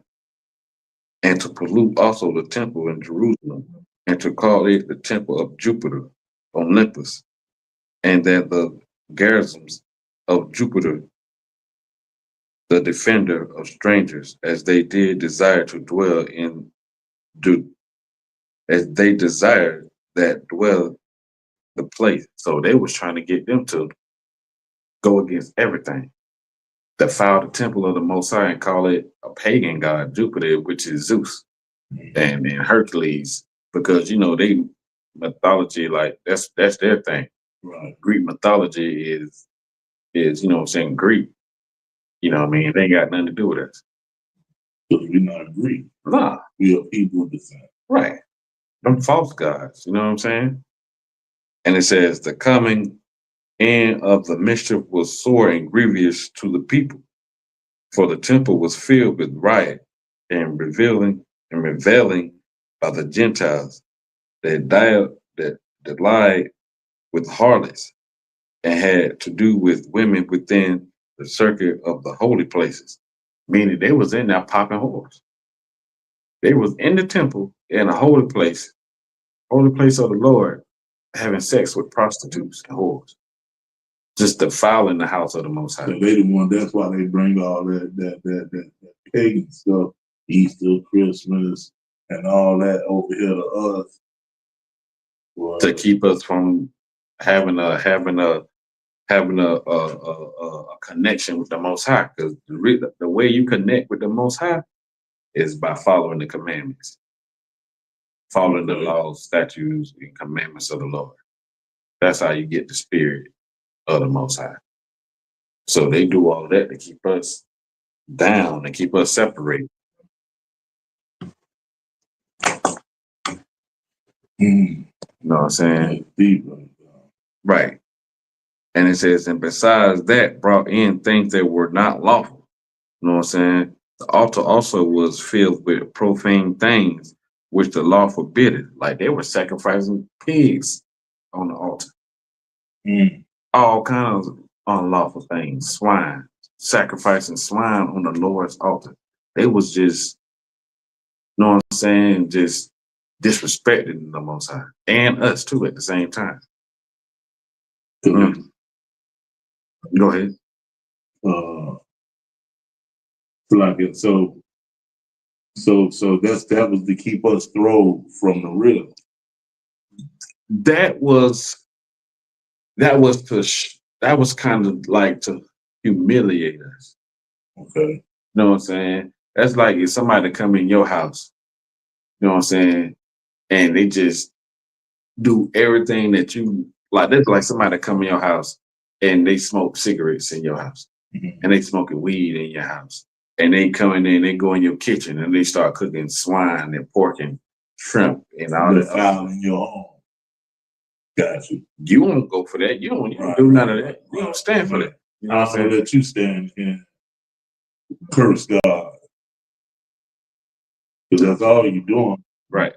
and to pollute also the temple in Jerusalem, and to call it the temple of Jupiter, Olympus, and that the garrisons of Jupiter, the defender of strangers, as they did desire to dwell in, as they desired that dwell the place. So they was trying to get them to go against everything, defile the temple of the Most High and call it a pagan god, Jupiter, which is Zeus, and Hercules, because they mythology, like that's their thing. Right. Greek mythology is Greek. You know what I mean? They ain't got nothing to do with us. Because we're not Greek. Nah. We are people descent. Right. Them false gods, you know what I'm saying? And it says the coming in of the mischief was sore and grievous to the people, for the temple was filled with riot and reveling by the Gentiles that lied with harlots and had to do with women within the circuit of the holy places, meaning they was in there popping whores. They was in the temple in a holy place of the Lord, having sex with prostitutes and whores, just defiling the house of the Most High. So they the one. That's why they bring all that pagan stuff, Easter, Christmas, and all that over here to us, to keep us from having a connection with the Most High. Because the way you connect with the Most High is by following the commandments, following the laws, statutes, and commandments of the Lord. That's how you get the spirit of the Most High. So they do all that to keep us down and keep us separated. You know what I'm saying? Right. And it says, and besides that, brought in things that were not lawful. You know what I'm saying? The altar also was filled with profane things, which the law forbidden. Like they were sacrificing pigs on the altar. All kinds of unlawful things. Swine, sacrificing swine on the Lord's altar. They was just, you know what I'm saying, just disrespecting the Most High. And us too at the same time. Go ahead. So that was to keep us thrown from the rhythm. That was kind of like to humiliate us. Okay. You know what I'm saying? That's like if somebody come in your house, you know what I'm saying, and they just do everything that you like. That's like somebody come in your house and they smoke cigarettes in your house. and they smoking weed in your house. And they come in there and they go in your kitchen and they start cooking swine and pork and shrimp and all They're that. fouling your home. Got you. You won't go for that. You don't do none of that. You don't stand for that. You know what I'm I'm gonna saying? let you stand and curse God. Because that's all you're doing. Right.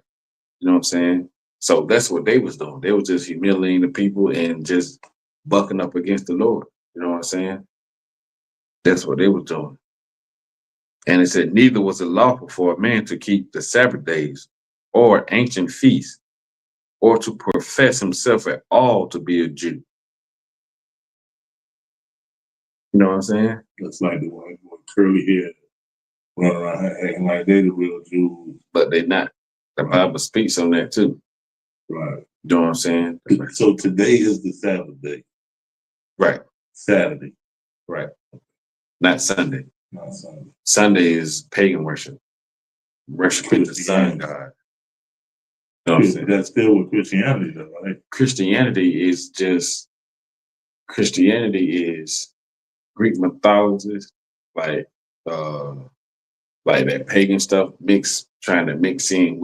You know what I'm saying? So that's what they was doing. They was just humiliating the people and just bucking up against the Lord. You know what I'm saying? That's what they was doing. And it said, neither was it lawful for a man to keep the Sabbath days or ancient feasts or to profess himself at all to be a Jew. You know what I'm saying? That's like the one with curly hair running around acting like they the real Jews. But they not. The Bible speaks on that too. Right. You know what I'm saying? So today is the Sabbath day. Right. Saturday. Right. Not Sunday. Not Sunday. Sunday is pagan worship. Worshiping the sun god. You know what I'm saying? That's still with Christianity though, right? Christianity is Greek mythology, like that pagan stuff trying to mix in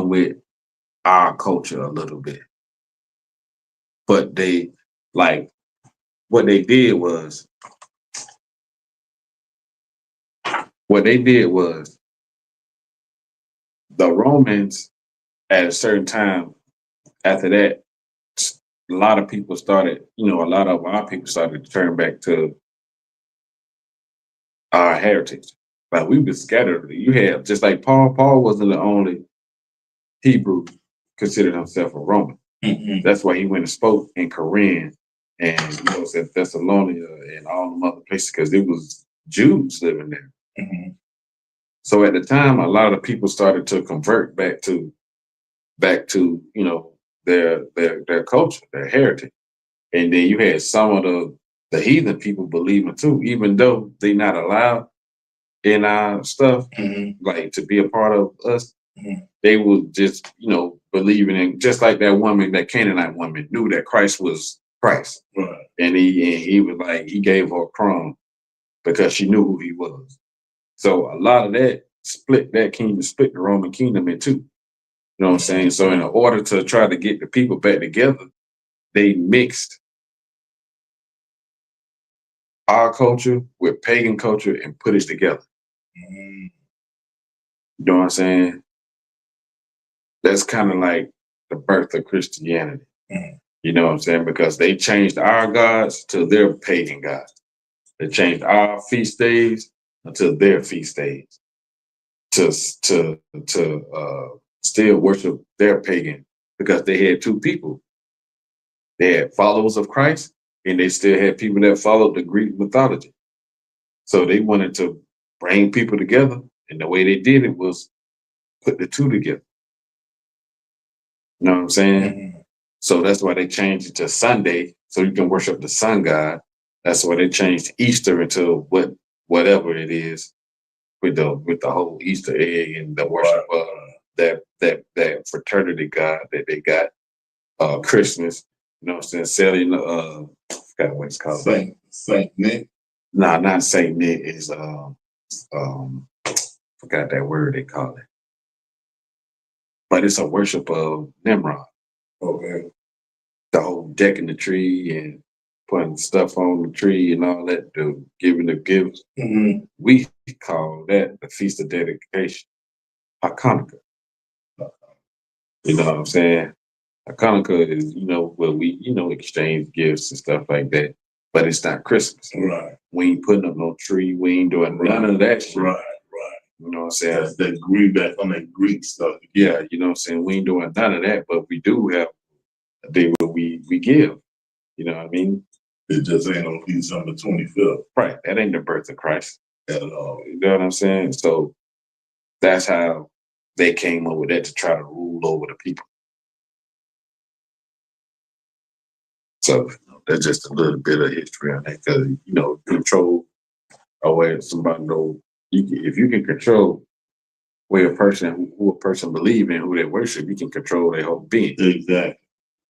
with our culture a little bit. But what they did was the Romans at a certain time after that, a lot of people started, a lot of our people started to turn back to our heritage. Like we were scattered. You had just like Paul wasn't the only Hebrew considered himself a Roman. Mm-hmm. That's why he went and spoke in Korean and said Thessalonica and all them other places because there was Jews living there. Mm-hmm. So at the time, a lot of people started to convert back to their culture, their heritage. And then you had some of the heathen people believing too, even though they're not allowed in our stuff, like to be a part of us. Mm-hmm. They was just, believing in, just like that woman, that Canaanite woman knew that Christ was Christ. Right. And he was like, he gave her a crumb because she knew who he was. So a lot of that split the Roman kingdom in two. You know what I'm saying? So in order to try to get the people back together, they mixed our culture with pagan culture and put it together. Mm-hmm. You know what I'm saying? That's kind of like the birth of Christianity. Mm-hmm. You know what I'm saying? Because they changed our gods to their pagan gods. They changed our feast days until their feast days to still worship their pagan, because they had two people. They had followers of Christ and they still had people that followed the Greek mythology. So they wanted to bring people together, and the way they did it was put the two together. You know what I'm saying? Mm-hmm. So that's why they changed it to Sunday, so you can worship the sun god. That's why they changed Easter into whatever it is with the whole Easter egg and the worship of that fraternity god that they got. Christmas, you know what I'm saying? Selling I forgot what it's called. Saint Nick. Nah, not Saint Nick. Is forgot that word they call it. But it's a worship of Nimrod. Okay. The whole decking the tree and putting stuff on the tree and all that, giving the gifts. Mm-hmm. We call that the Feast of Dedication, Hanukkah. You know what I'm saying? Hanukkah is, where we, exchange gifts and stuff like that. But it's not Christmas. Right. We ain't putting up no tree. We ain't doing none of that shit. Right. You know what I'm saying? That's that Greek back on that Greek stuff. Yeah, you know what I'm saying? We ain't doing none of that, but we do have a day where we give. You know what I mean? It just ain't on December 25th. Right. That ain't the birth of Christ. At all. You know what I'm saying? So that's how they came up with that, to try to rule over the people. So that's just a little bit of history on that, because, control or where somebody know, if you can control who a person believe in, who they worship, you can control their whole being. Exactly.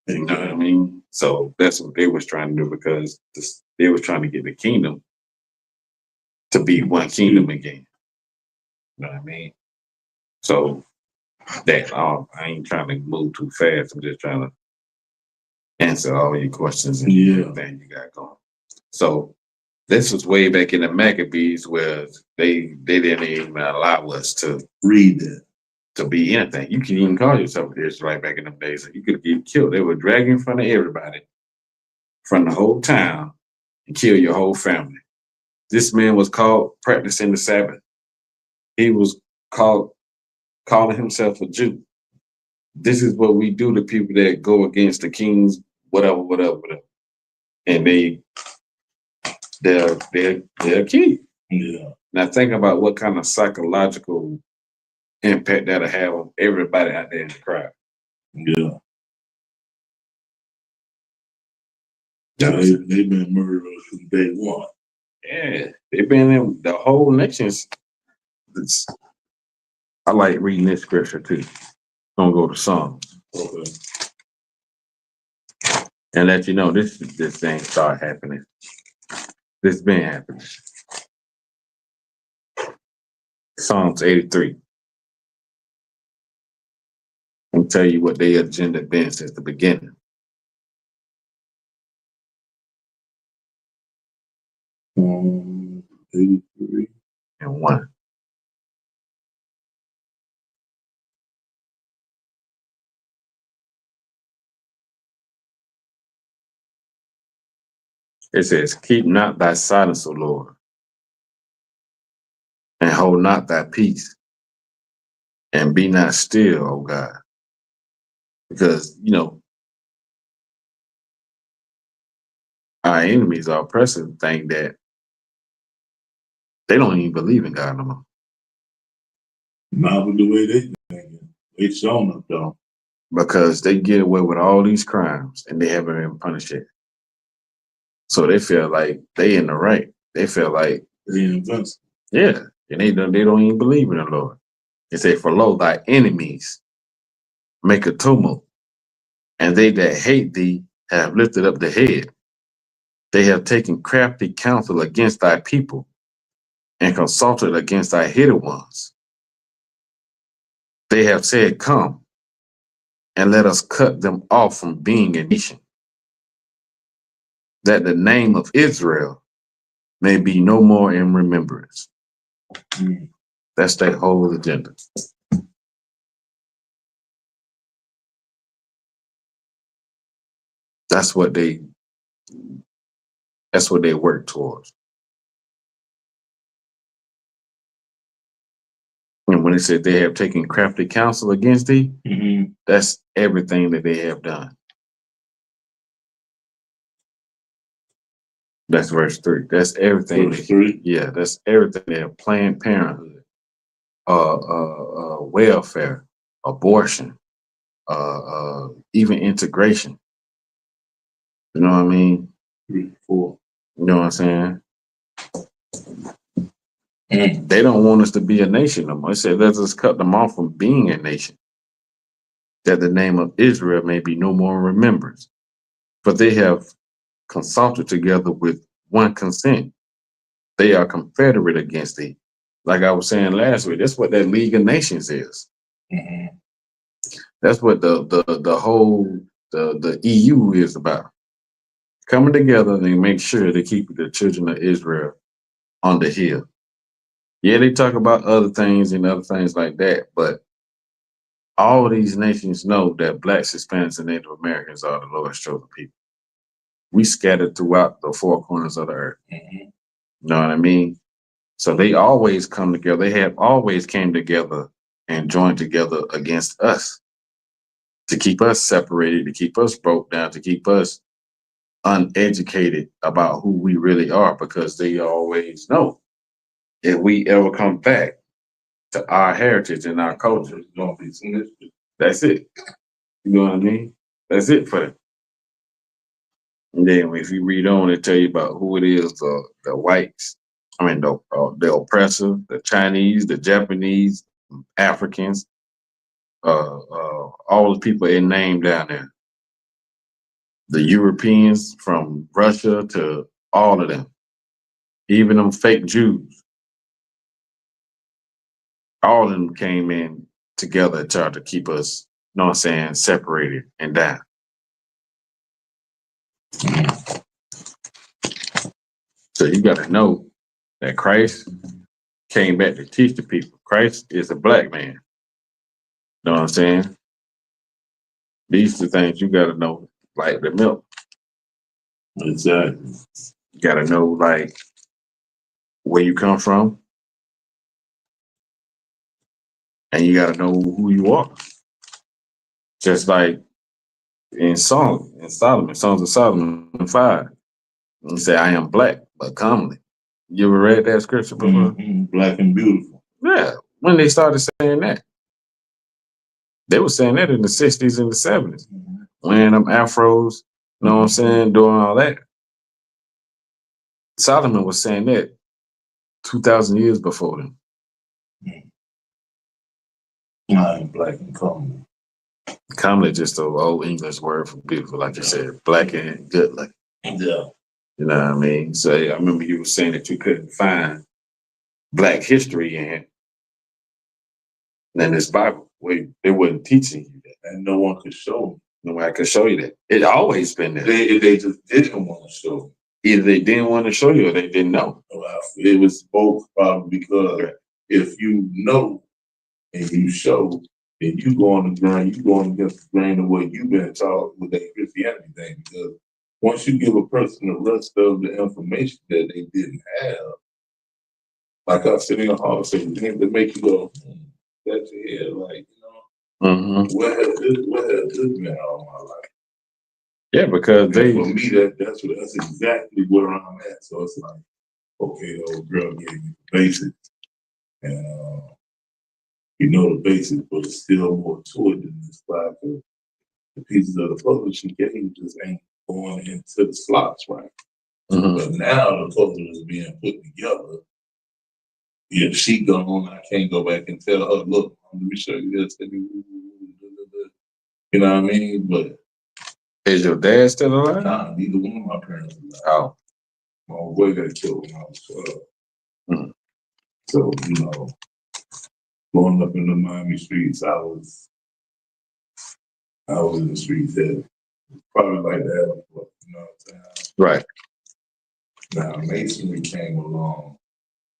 You know what I mean? So that's what they was trying to do because they was trying to get the kingdom to be one kingdom again. You know what I mean? So that I ain't trying to move too fast. I'm just trying to answer all your questions and everything you got going. So this was way back in the Maccabees where they didn't even allow us to Read that. to be anything. You can even call yourself an Israelite back in them days. You could get killed. They would drag you in front of everybody, from the whole town, and kill your whole family. This man was called practicing the Sabbath. He was called calling himself a Jew. This is what we do to people that go against the kings, whatever. And they're killed. Yeah. Now think about what kind of psychological impact that'll have on everybody out there in the crowd. Yeah. They've been murderers from day one. Yeah, they've been in the whole nations. I like reading this scripture too. Gonna go to Psalms. Okay. And let you know this thing start happening. This been happening. Psalms 83. I'll tell you what their agenda been since the beginning. 83 and 1. It says, keep not thy silence, O Lord, and hold not thy peace, and be not still, O God. Because, our enemies, our oppressors, think that they don't even believe in God no more. Not with the way they thinking. They showing up though. Because they get away with all these crimes and they haven't been punished yet. So they feel like they in the right. They feel like they invincible. Yeah. And they don't even believe in the Lord. They say, for lo, thy enemies make a tumult, and they that hate thee have lifted up the head. They have taken crafty counsel against thy people and consulted against thy hidden ones. They have said, come, and let us cut them off from being a nation, that the name of Israel may be no more in remembrance. That's their whole agenda. That's what they work towards. And when they said they have taken crafty counsel against thee, that's everything that they have done. That's verse 3. That's everything. Verse 3? Yeah, that's everything. They have Planned Parenthood, welfare, abortion, even integration. You know what I mean? 3, 4. You know what I'm saying? They don't want us to be a nation no more. They said, let us cut them off from being a nation, that the name of Israel may be no more in remembrance. But they have consulted together with one consent. They are confederate against thee. Like I was saying last week, that's what that League of Nations is. That's what the whole the EU is about. Coming together and make sure they keep the children of Israel on the hill. Yeah, they talk about other things and other things like that, but all these nations know that Blacks, Hispanics, and Native Americans are the lowest chosen people. We scattered throughout the four corners of the earth. You know what I mean? So they always come together. They have always came together and joined together against us to keep us separated, to keep us broke down, to keep us uneducated about who we really are, because they always know if we ever come back to our heritage and our culture, that's it. You know what I mean? That's it for them. And then if you read on, it tell you about who it is, the whites, the oppressor, the Chinese, the Japanese, Africans, all the people in name down there. the Europeans from Russia to all of them, even them fake Jews, all of them came in together and tried to keep us, you know what I'm saying, separated and down. So you got to know that Christ came back to teach the people. Christ is a black man. Know what I'm saying? These are things you got to know, like the milk. Exactly. You got to know, like, where you come from. And you got to know who you are. Just like in Songs of Solomon 5. He said, I am black, but comely. You ever read that scripture before? Mm-hmm. Black and beautiful. Yeah. When they started saying that, they were saying that in the 60s and the 70s. Mm-hmm. Wearing them afros, you know what I'm saying, doing all that. Solomon was saying that 2,000 years before them. I am black and comely. Comely just an old English word for beautiful, like you said, black and good looking. Yeah. You know what I mean? So I remember you were saying that you couldn't find black history in this Bible. They wasn't teaching you that. And no one could show me. No one could show you that. It always been there. They just didn't want to show me. Either they didn't want to show you or they didn't know. Well, it was both probably because if you know and you show, and you go on the grain, you going against the grain of what you've been taught with that Christianity thing. Because once you give a person the rest of the information that they didn't have, like I said in the hall, say things that make you go, that's your head, like, you know, where has this been all my life? Yeah, because for me, that's exactly where I'm at. So it's like, okay, the old girl gave me the basics, and you know the basics, but it's still more to it than this. Like the pieces of the puzzle she gave just ain't going into the slots right. But now the puzzle is being put together. If she gone, I can't go back and tell her, look, let me show you this. You know what I mean? But is your dad still alive? Nah, neither one of my parents alive. Oh. My boy got killed when I was 12. So, you know, growing up in the Miami streets, I was in the streets that probably like that, you know what I'm saying? Right. Now masonry came along,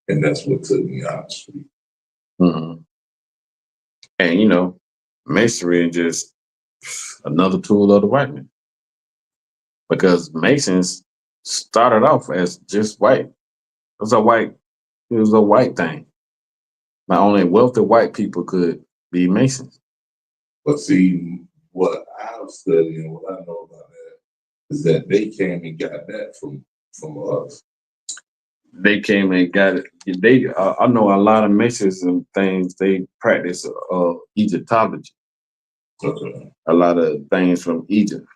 and that's what took me out the street. And you know, masonry is just another tool of the white man. Because Masons started off as just white. It was a white thing. Not only wealthy white people could be Masons. But see, what I've studied and what I know about that is that they came and got that from us. They came and got it. I know a lot of Masons and things, they practice Egyptology. Okay. A lot of things from Egypt.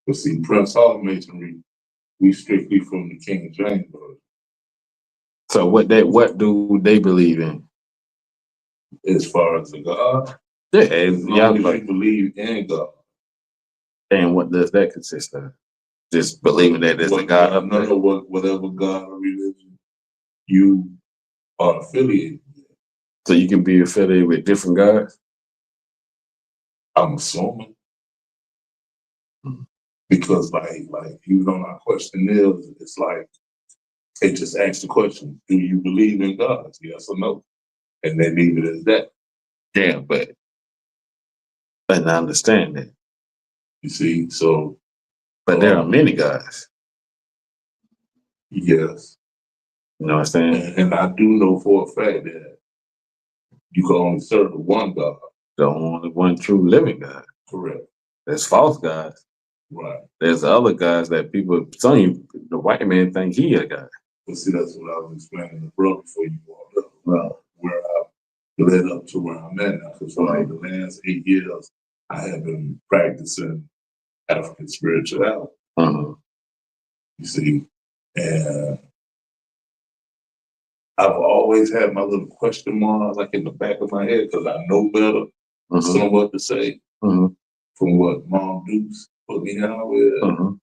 But see, Prince Hall Masonry, we strictly from the King James Version. So what do they believe in? As far as the God? Yeah, as long as you believe in God. And what does that consist of? Just believing that there's a God up there? No, whatever God or religion you are affiliated with. So you can be affiliated with different gods? I'm assuming. Because like even on our questionnaires, it's like they just ask the question, do you believe in God? Yes or no? And they leave it as that. Yeah, and I understand that. You see, so but there are many gods. Yes. You know what I'm saying? And I do know for a fact that you can only serve the one God. The only one true living God. Correct. There's false gods. Right. There's other gods that people, the white man think he a god. Well, see, that's what I was explaining to the brother before you walked up. Where I led up to where I'm at now. Because for like the last 8 years, I have been practicing African spirituality. You see, and I've always had my little question mark like in the back of my head because I know better somewhat to say from what Mom Deuce put me down with.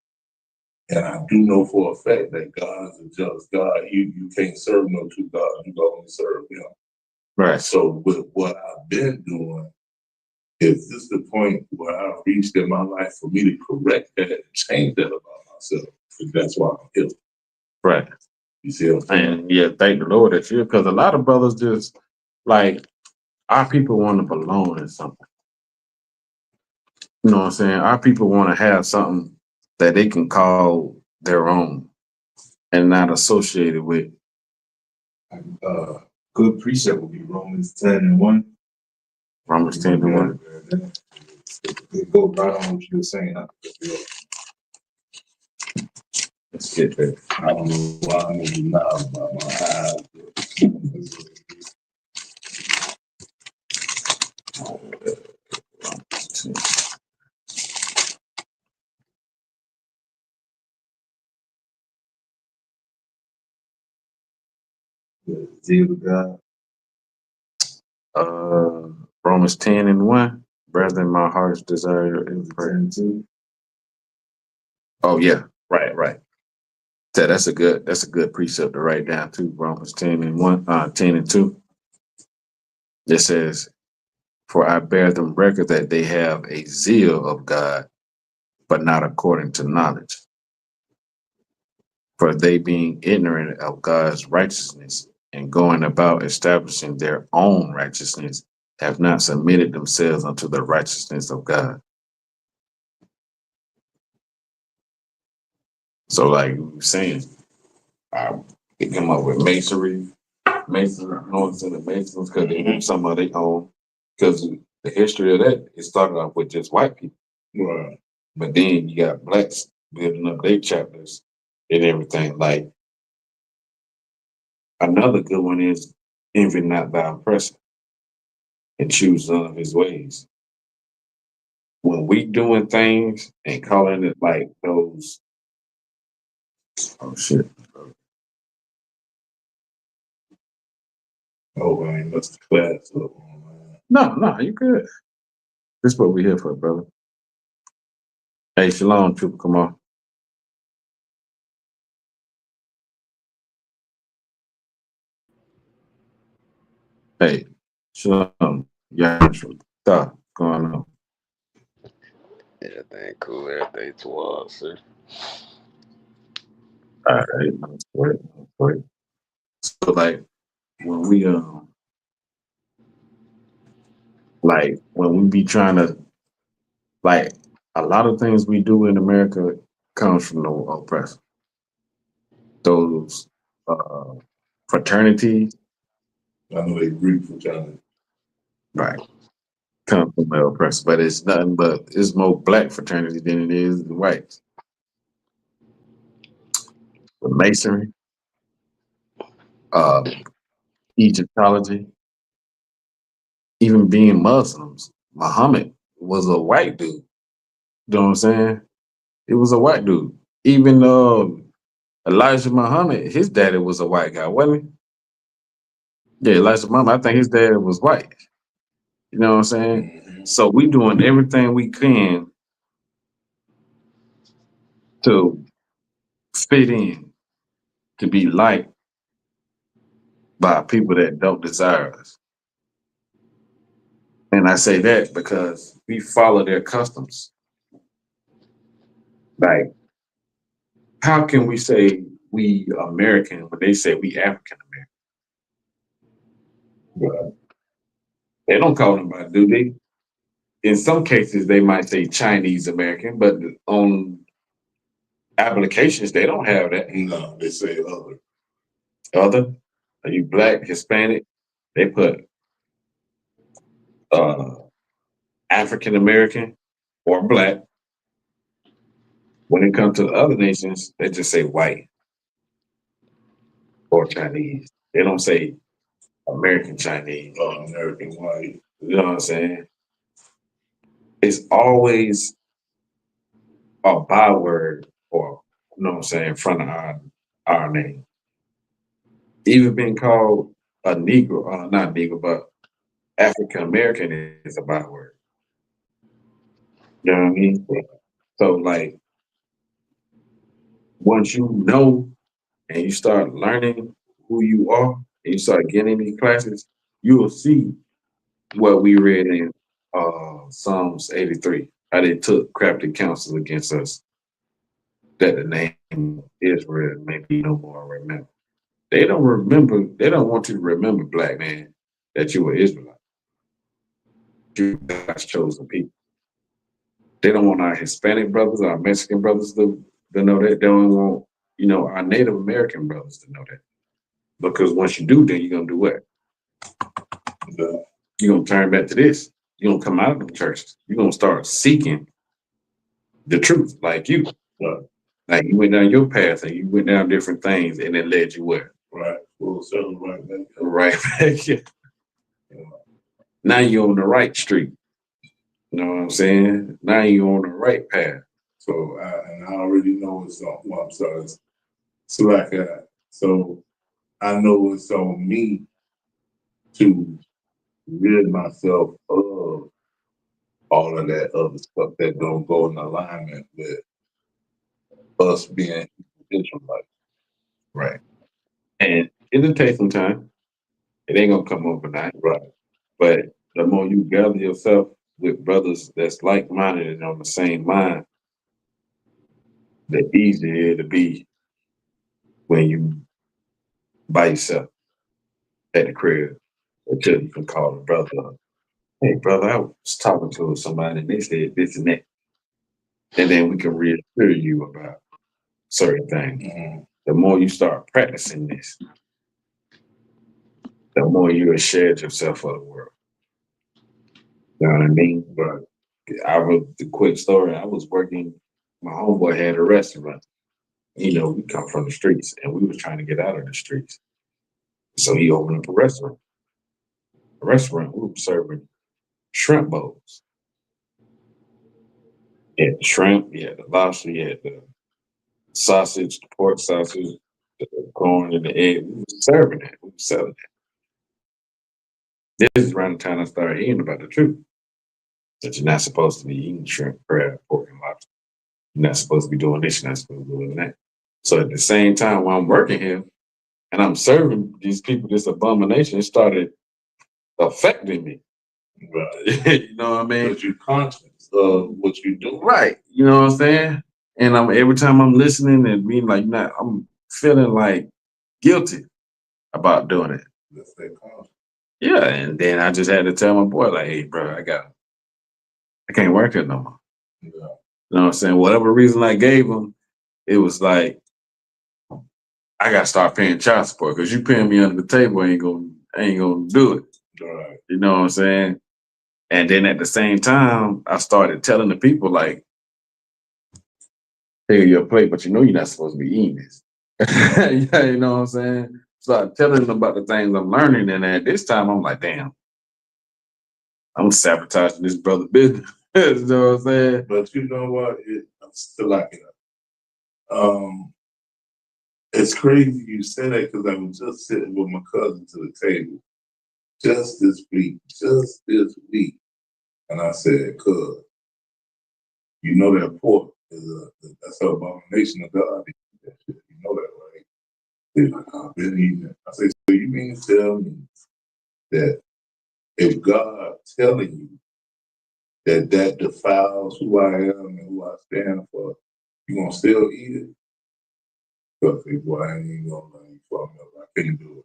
And I do know for a fact that God's a just God. You can't serve no two gods. You can only serve Him. Right. So with what I've been doing, is this the point where I've reached in my life for me to correct that and change that about myself? Because that's why I'm here. Right. You see what I'm saying? And yeah, thank the Lord that you, because a lot of brothers just like our people want to belong in something. You know what I'm saying? Our people want to have something that they can call their own and not associated with. Good precept would be Romans 10:1. Romans 10:1. It goes right on what you were saying. Let's get there. I don't know why I'm moving now about my eyes. The zeal of God. Romans 10:1. Brethren, my heart's desire is prayer. 10:2. Oh yeah, right. So that's a good precept to write down too. Romans 10:1, 10:2. It says, "For I bear them record that they have a zeal of God, but not according to knowledge. For they being ignorant of God's righteousness and going about establishing their own righteousness, have not submitted themselves unto the righteousness of God." So like we were saying, they come up with masons, Lawrence and the Masons, because they want some of their own. Because the history of that, it started off with just white people. Right. But then you got blacks building up their chapters and everything. Like another good one is envy not thy oppressor and choose none of his ways. When we doing things and calling it like those, oh shit. Oh, I ain't must class up on No, you good. This is what we're here for, brother. Hey, shalom, people, come on. Hey, shalom. Yeah, stuff going on. Everything cool, everything towards, sir. All right, wait. So like when we like when we be trying to like a lot of things we do in America comes from the oppressor. Those fraternities, I know they Greek fraternity. right, come from the oppressor, but it's nothing but it's more black fraternity than it is the whites. The masonry, Egyptology, even being Muslims. Muhammad was a white dude. You know what I'm saying? It was a white dude. Even Elijah Muhammad, his daddy was a white guy, wasn't he? Yeah, Elijah Muhammad, I think his dad was white. You know what I'm saying? Mm-hmm. So we doing everything we can to fit in, to be liked by people that don't desire us. And I say that because we follow their customs. Like, how can we say we American when they say we African American? Right. They don't call them by, do they? In some cases, they might say Chinese American, but on applications, they don't have that. No, they say other. Other? Are you black, Hispanic? They put African American or black. When it comes to the other nations, they just say white or Chinese. They don't say American Chinese. American white. You know what I'm saying? It's always a byword or, you know what I'm saying, in front of our name. Even being called a Negro, not Negro, but African American is a byword. You know what I mean? So like once you know and you start learning who you are and you start getting in these classes, you will see what we read in Psalms 83, how they took crafty counsel against us, that the name of Israel may be no more remembered. They don't remember, they don't want you to remember, black man, that you were Israelite. You God's chosen people. They don't want our Hispanic brothers, our Mexican brothers to know that. They don't want, our Native American brothers to know that. Because once you do, then you're gonna do what? You're gonna turn back to this. You're gonna come out of them churches. You're gonna start seeking the truth, like you. Right. Like you went down your path and you went down different things and it led you where? Right. Full circle right back. Right back. Yeah. Now you're on the right street. You know what I'm saying? Now you're on the right path. So I already know it's on. Well, I'm sorry. It's like that. So I know it's on me to rid myself of all of that other stuff that don't go in alignment with us being Israelites. Right. And it'll take some time. It ain't gonna come overnight. Right. But the more you gather yourself with brothers that's like-minded and on the same mind, the easier it'll be when you by yourself at the crib until you can call a brother up. Hey, brother, I was talking to somebody and they said this and that. And then we can reassure you about certain things. Mm-hmm. The more you start practicing this, the more you will share yourself for the world. You know what I mean? But the quick story, I was working, my homeboy had a restaurant. We come from the streets and we was trying to get out of the streets. So he opened up a restaurant. A restaurant, we were serving shrimp bowls. You had the shrimp, you had the lobster, you had the sausage, the pork sausage, the corn and the egg. We were serving that. We were selling that. This is around the time I started hearing about the truth. That you're not supposed to be eating shrimp, crab, pork, and lobster. You're not supposed to be doing this, you're not supposed to be doing that. So at the same time while I'm working here and I'm serving these people this abomination, it started affecting me. Right. You know what I mean? But you're conscious of what you do. Right. You know what I'm saying? And every time I'm listening and being like, I'm feeling like guilty about doing it. Let's stay conscious. Yeah. And then I just had to tell my boy, like, hey, bro, I can't work here no more. Yeah. You know what I'm saying? Whatever reason I gave him, it was like, I gotta start paying child support because you paying me under the table, I ain't gonna do it. Right. You know what I'm saying? And then at the same time, I started telling the people like, "Hey, your plate, but you're not supposed to be eating this." Yeah, you know what I'm saying? Start telling them about the things I'm learning, and at this time, I'm like, "Damn, I'm sabotaging this brother business." You know what I'm saying? But you know what? I'm still like it. It's crazy you say that because I was just sitting with my cousin to the table just this week, and I said, "Cuz, you know that pork that's an abomination of God. You know that, right?" They're like, "I've been eating it." I say, "So you mean to tell me that if God telling you that defiles who I am and who I stand for, you gonna still eat it?" Because boy, I ain't even gonna lie, you fuck me up. I can't do it.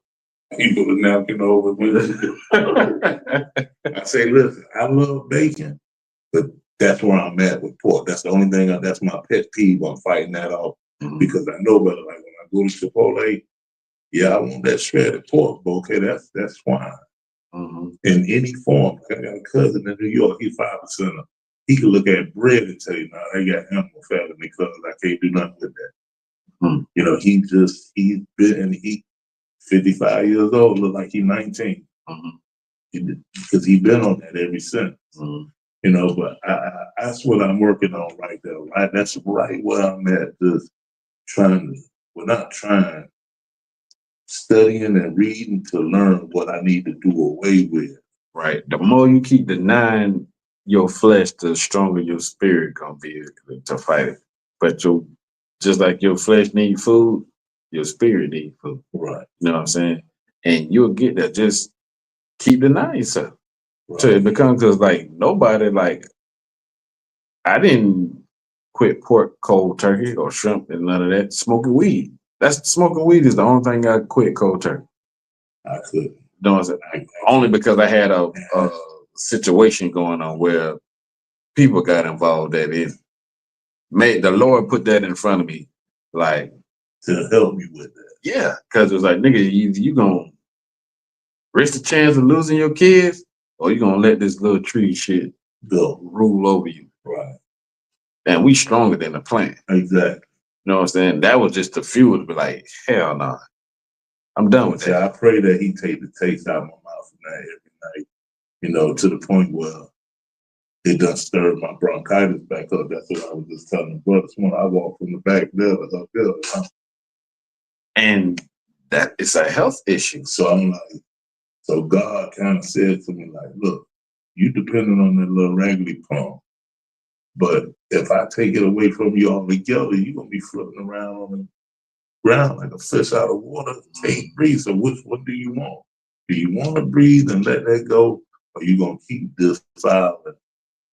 He put a napkin over me. I say, listen, I love bacon, but that's where I'm at with pork. That's the only thing, that's my pet peeve. I'm fighting that off because I know better. Like when I go to Chipotle, yeah, I want that shredded pork, but okay, that's fine. In any form. I got a cousin in New York, he's 5%. He can look at bread and tell you, "No, they got animal fat in because I can't do nothing with that." He's been 55 years old, look like he's 19. Because he's been on that ever since. But that's what I'm working on right there. Right, that's right where I'm at. Just studying and reading to learn what I need to do away with. Right. The more you keep denying your flesh, the stronger your spirit gonna be to fight it. But just like your flesh need food, your spirit need food. Right. You know what I'm saying? And you'll get that. Just keep denying yourself. Right. So it becomes because like nobody like I didn't quit pork, cold turkey, or shrimp and none of that. Smoking weed. That's smoking weed is the only thing I quit cold turkey. I couldn't. You know what I'm saying? Only because I had a situation going on where people got involved that it made the Lord put that in front of me. Like to help me with that. Yeah, because it was like, nigga, you gonna risk the chance of losing your kids, or you gonna let this little tree shit go rule over you? Right. And we stronger than the plant. Exactly. You know what I'm saying? That was just the fuel to be like, hell no. I'm done with that. I pray that he take the taste out of my mouth from that every night, you know, to the point where it done stirred my bronchitis back up. That's what I was just telling the brothers when I walked from the back there to up there. And that it's a health issue. So I'm like, so God kind of said to me, like, look, you depending on that little raggedy plum. But if I take it away from you altogether, you're going to be floating around on the ground like a fish out of water. Can't breathe. So which one do you want? Do you want to breathe and let that go? Or you going to keep defiling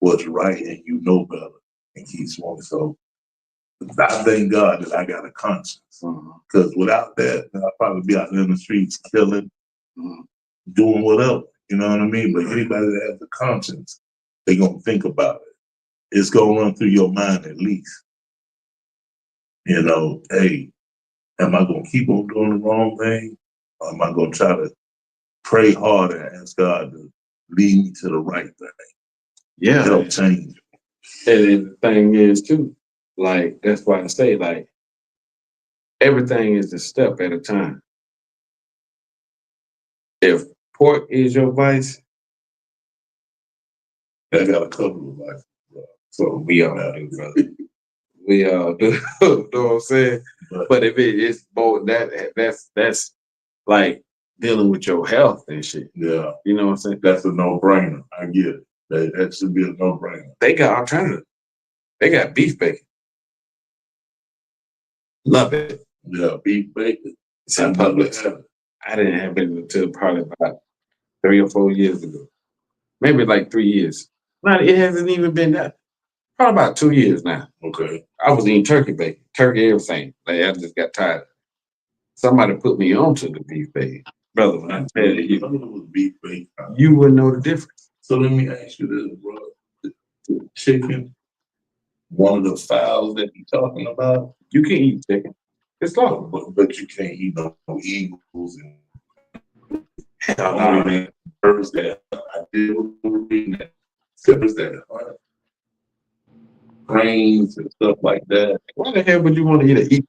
what's right and you know better and keep smoking? So I thank God that I got a conscience. Because without that, I'd probably be out there in the streets killing, doing whatever. You know what I mean? But anybody that has a conscience, they're going to think about it. It's going to run through your mind at least. You know, hey, am I going to keep on doing the wrong thing? Or am I going to try to pray harder and ask God to lead me to the right thing? Yeah. Help change. And the thing is, too, like, that's why I say, like, everything is a step at a time. If pork is your vice, I got a couple of vices. So we all do, brother. We all do. You know what I'm saying? But if it's both that's like dealing with your health and shit. Yeah. You know what I'm saying? That's a no-brainer. I get it. That should be a no-brainer. They got alternative. They got beef bacon. Love it. Yeah, beef bacon. It's in Publix. I didn't have it until probably about 3 or 4 years ago. Maybe like 3 years. No, it hasn't even been that. Probably about 2 years now. Okay. I was eating turkey bacon, turkey everything. Like I just got tired. Somebody put me onto the beef bacon. Brother, when I tell you, was beef bacon. You wouldn't know the difference. So let me ask you this, bro. The chicken, one of the fowls that you're talking about, you can eat chicken. It's law. But you can't eat no eagles and birds that I did reading that. Birds that hunt cranes and stuff like that. Why the hell would you want to eat an eagle?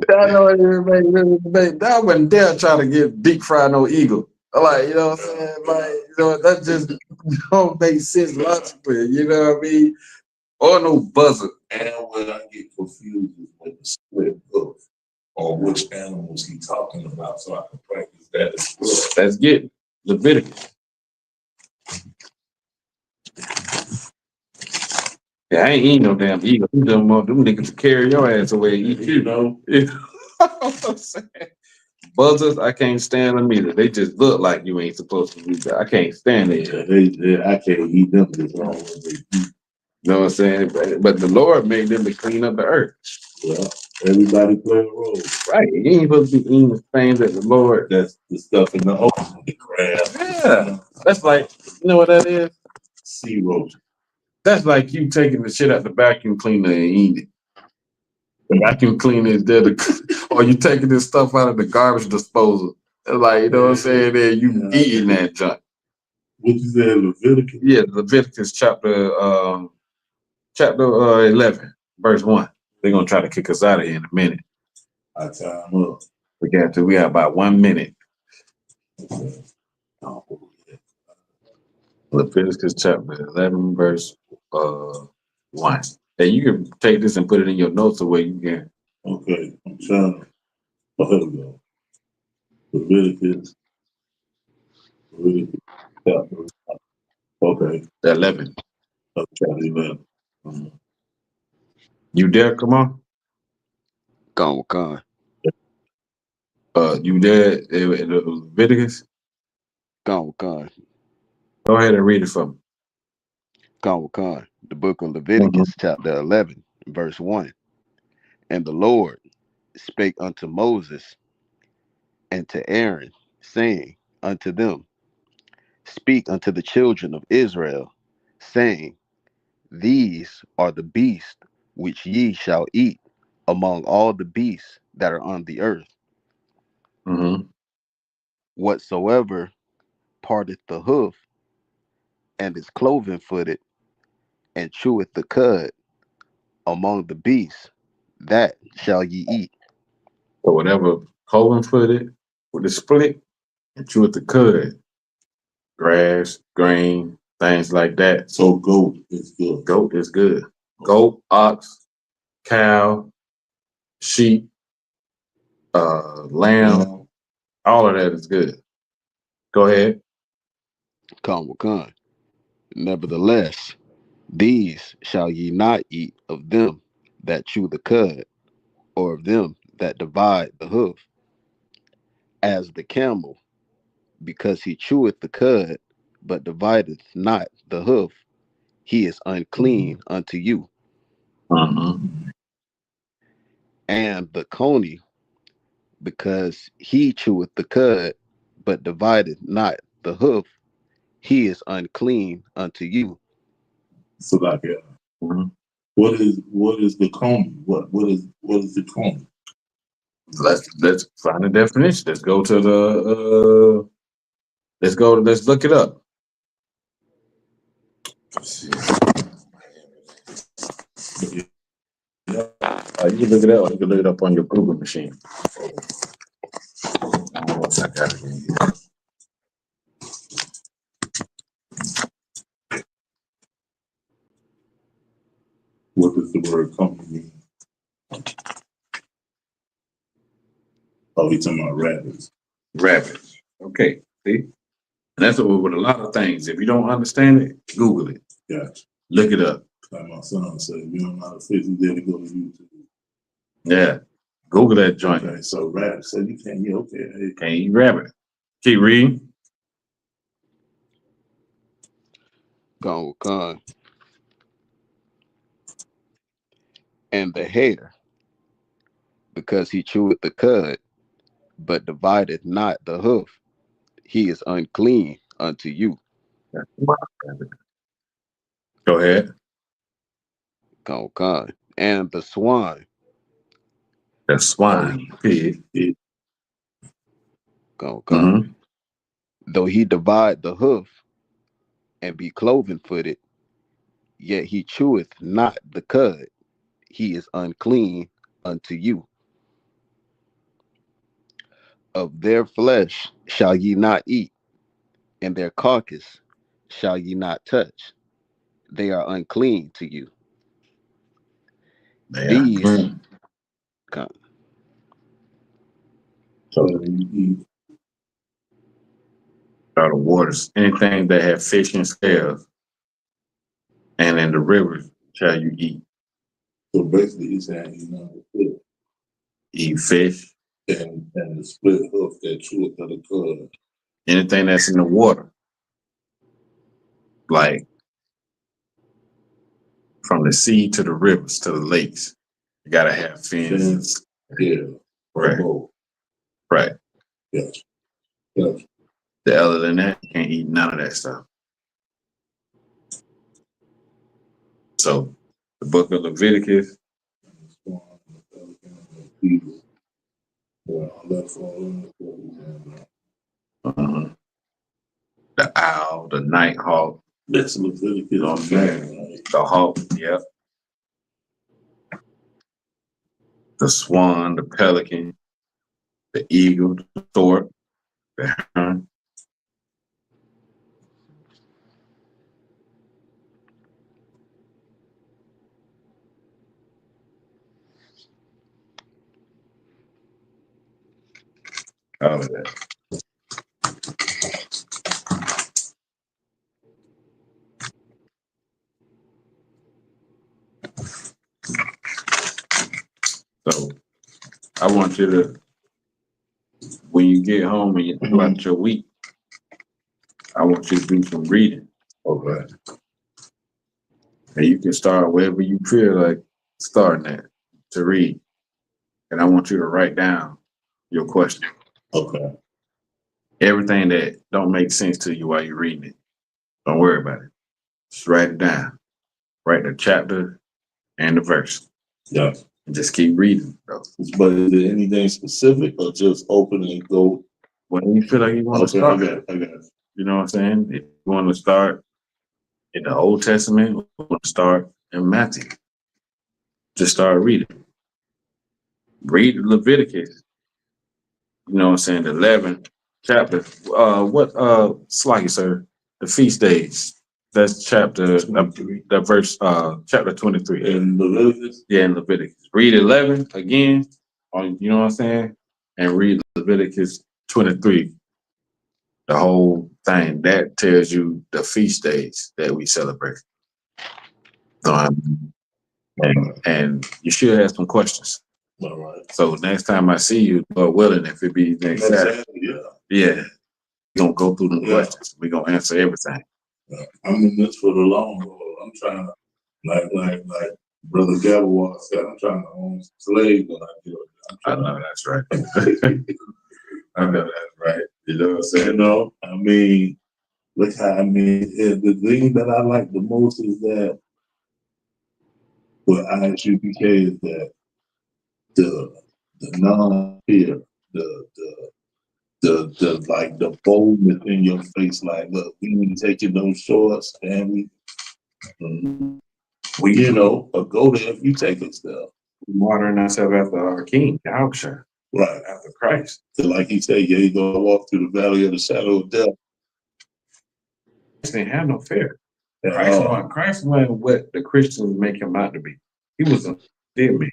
I know everybody, I wouldn't dare try to get deep fry no eagle. Like, you know what I'm saying? Like, you know, that just don't make sense logically, you know what I mean? Or no buzzard. And what I get confused is with the split hoof or which animals he talking about, so I can practice that as well. Let's get Leviticus. Yeah, I ain't eating no damn eagle. Them niggas carry your ass away and eat you. know? You know what I'm saying? Buzzards, I can't stand them either. They just look like you ain't supposed to eat that. I can't stand it. Yeah, I can't eat them as long as they eat. You know what I'm saying? But the Lord made them to clean up the earth. Well, everybody play a role. Right. You ain't supposed to be eating the things that the Lord. That's the stuff in the ocean, the crab. Yeah. That's like, you know what that is? Sea roach. That's like you taking the shit out the vacuum cleaner and eating it. The vacuum cleaner is there to, or you taking this stuff out of the garbage disposal. Like, you know what I'm saying? There, you eating that junk. What you said, Leviticus? Yeah, Leviticus chapter 11, verse 1. They're gonna try to kick us out of here in a minute. I time up. We have about 1 minute. Okay. Leviticus chapter 11, verse 1. And you can take this and put it in your notes the way you can. Okay, I'm trying to. Oh, here we go. Leviticus Really? Chapter. Okay. 11. Chapter 11. Mhm. You there? Come on. Con. You there in Leviticus? Con. Go ahead and read it for me. Con. The book of Mhm. Leviticus, chapter 11, verse 1. And the Lord spake unto Moses and to Aaron, saying unto them, Speak unto the children of Israel, saying, These are the beasts which ye shall eat among all the beasts that are on the earth. Mhm. Whatsoever parteth the hoof, and is cloven footed, and cheweth the cud among the beasts, that shall ye eat. So whatever cloven footed with the split and chew with the cud, grass, grain, things like that. So goat is good. Goat is good. Goat, ox, cow, sheep, lamb, Yeah. all of that is good. Go ahead. Con. Nevertheless, these shall ye not eat of them that chew the cud, or of them that divide the hoof, as the camel, because he cheweth the cud, but divideth not the hoof, he is unclean unto you. Mm-hmm. And the coney, because he cheweth the cud, but divideth not the hoof, he is unclean unto you. So like, Mm-hmm. what is the coney? What is the coney? Let's find a definition. Let's go to the let's look it up. You can look it up or you can look it up on your Google machine. I don't know what I got it in here. What does the word coney mean? Oh, we talking about rabbits. Rabbits. Okay. See? And that's what with a lot of things. If you don't understand it, Google it. Gotcha. Look it up. Like my son said, you don't know how to fix it, then go to YouTube. Yeah. Google that joint. Okay, so rabbit. So you can't, yeah, okay. Hey, Can't eat rabbit. Keep reading. Con. And the hare, because he cheweth the cud, but divideth not the hoof, he is unclean unto you. That's wild rabbit. Go ahead. Con. And the swine, The swine. Pig. con. Mm-hmm. Though he divide the hoof and be cloven footed, yet he cheweth not the cud, he is unclean unto you. Of their flesh shall ye not eat, and their carcass shall ye not touch. They are unclean to you. They are These, clean. con. So you out of waters, anything that have fish and scales, and in the rivers shall you eat. so basically he's saying he's not a fish. Eat fish. And the split hoof that cheweth of the cud. Anything that's in the water, like from the sea to the rivers to the lakes, you gotta have fins. Yeah. Right. Both. Right. Yes. Yes. The other than that, you can't eat none of that stuff. So the book of Leviticus, uh, the owl, the night hawk, That's Leviticus. you know what I'm saying? The hawk, yep. The swan, the pelican, the eagle, the stork, the heron. All of that. So I want you to, when you get home and you think about your week, I want you to do some reading. Okay. And you can start wherever you feel like starting at to read. And I want you to write down your question. Okay. Everything that don't make sense to you while you're reading it. Don't worry about it. Just write it down. Write the chapter and the verse. Yeah. And just keep reading, bro. But is there anything specific or just open and go? When you feel like you want to start, I got it. you know what I'm saying? If you want to start in the Old Testament, you want to start in Matthew. Just start reading. Read Leviticus. You know what I'm saying? The 11th chapter. Sluggy, sir? The feast days. That's chapter, that verse, chapter 23. In Leviticus? Yeah, in Leviticus. Read 11 again, you know what I'm saying? And read Leviticus 23. The whole thing. That tells you the feast days that we celebrate. And you should have some questions. All right. So next time I see you, Lord willing, if it be next Saturday, yeah, we're gonna go through the questions. We're gonna answer everything. I'm in this for the long haul. I'm trying to, like Brother Gabawat said, I'm trying to own some slaves when I do it. I know that's right. I know that's right. You know what I'm saying? You know, I mean, look how, the thing that I like the most is that with Isupk is that the non-fear, the like the boldness in your face, like, look, we ain't taking those shorts, and we you know, go there if you take us there. Modern ourselves after our King, Yahushua. Right. After Christ. So like he said, yeah, you gonna walk through the valley of the shadow of death. Christ didn't have no fear. Christ wasn't what the Christians make him out to be. He was a dead man.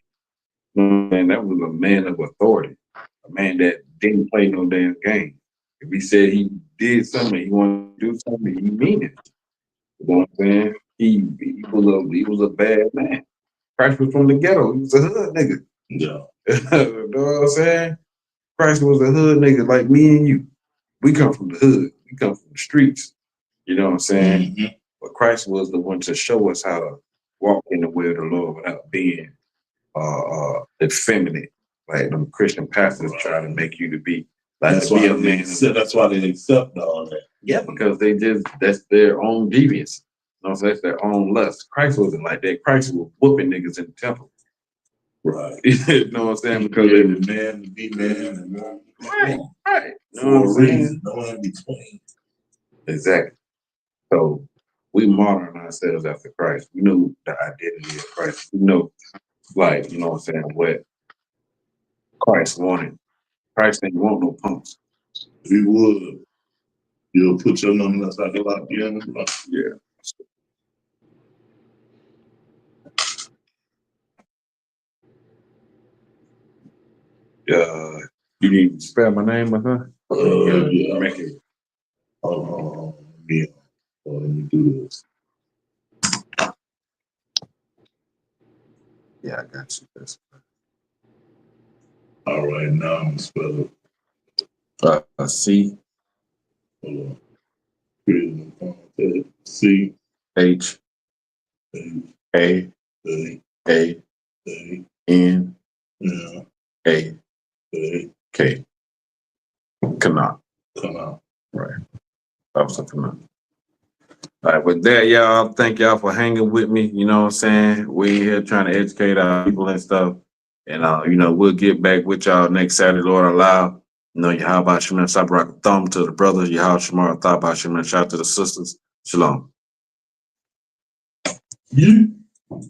And that was a man of authority. A man that didn't play no damn game. If he said he did something, he wanted to do something, he mean it. You know what I'm saying? He was a bad man. Christ was from the ghetto. He was a hood nigga. Yeah. You know what I'm saying? Christ was a hood nigga like me and you. We come from the hood. We come from the streets. You know what I'm saying? Mm-hmm. But Christ was the one to show us how to walk in the way of the Lord without being effeminate. Like them Christian pastors try to make you to be. Like that's why that's why they accept all that. Yeah, because that's their own deviance. You know, so that's their own lust. Christ wasn't like that. Christ was whooping niggas in the temple. Right. You know what I'm saying? Because they were man to be man and man to be man. Right. You know for a reason, no in between. Exactly. So we modern ourselves after Christ. We knew the identity of Christ. We know, like, you know what I'm saying, what Christ wanted. Christ didn't want no punks. If he would, you'll put your number outside the lock again. Yeah. You need to spell my name with her? Yeah. Make it. Yeah. Let me do this. Yeah, I got you. That's all right, now I'm gonna spell it. C. Hold on. C. H. A. A. N. A. K. Kana. Right. That was something. All right, with that, y'all, thank y'all for hanging with me. You know what I'm saying? We here trying to educate our people and stuff. And, you know, we'll get back with y'all next Saturday, Lord allow. You know, Yahweh Shemin Sabrak thumb to the brothers, Yahweh Shemar Thaba Shemin, shout to the sisters. Shalom. Yeah.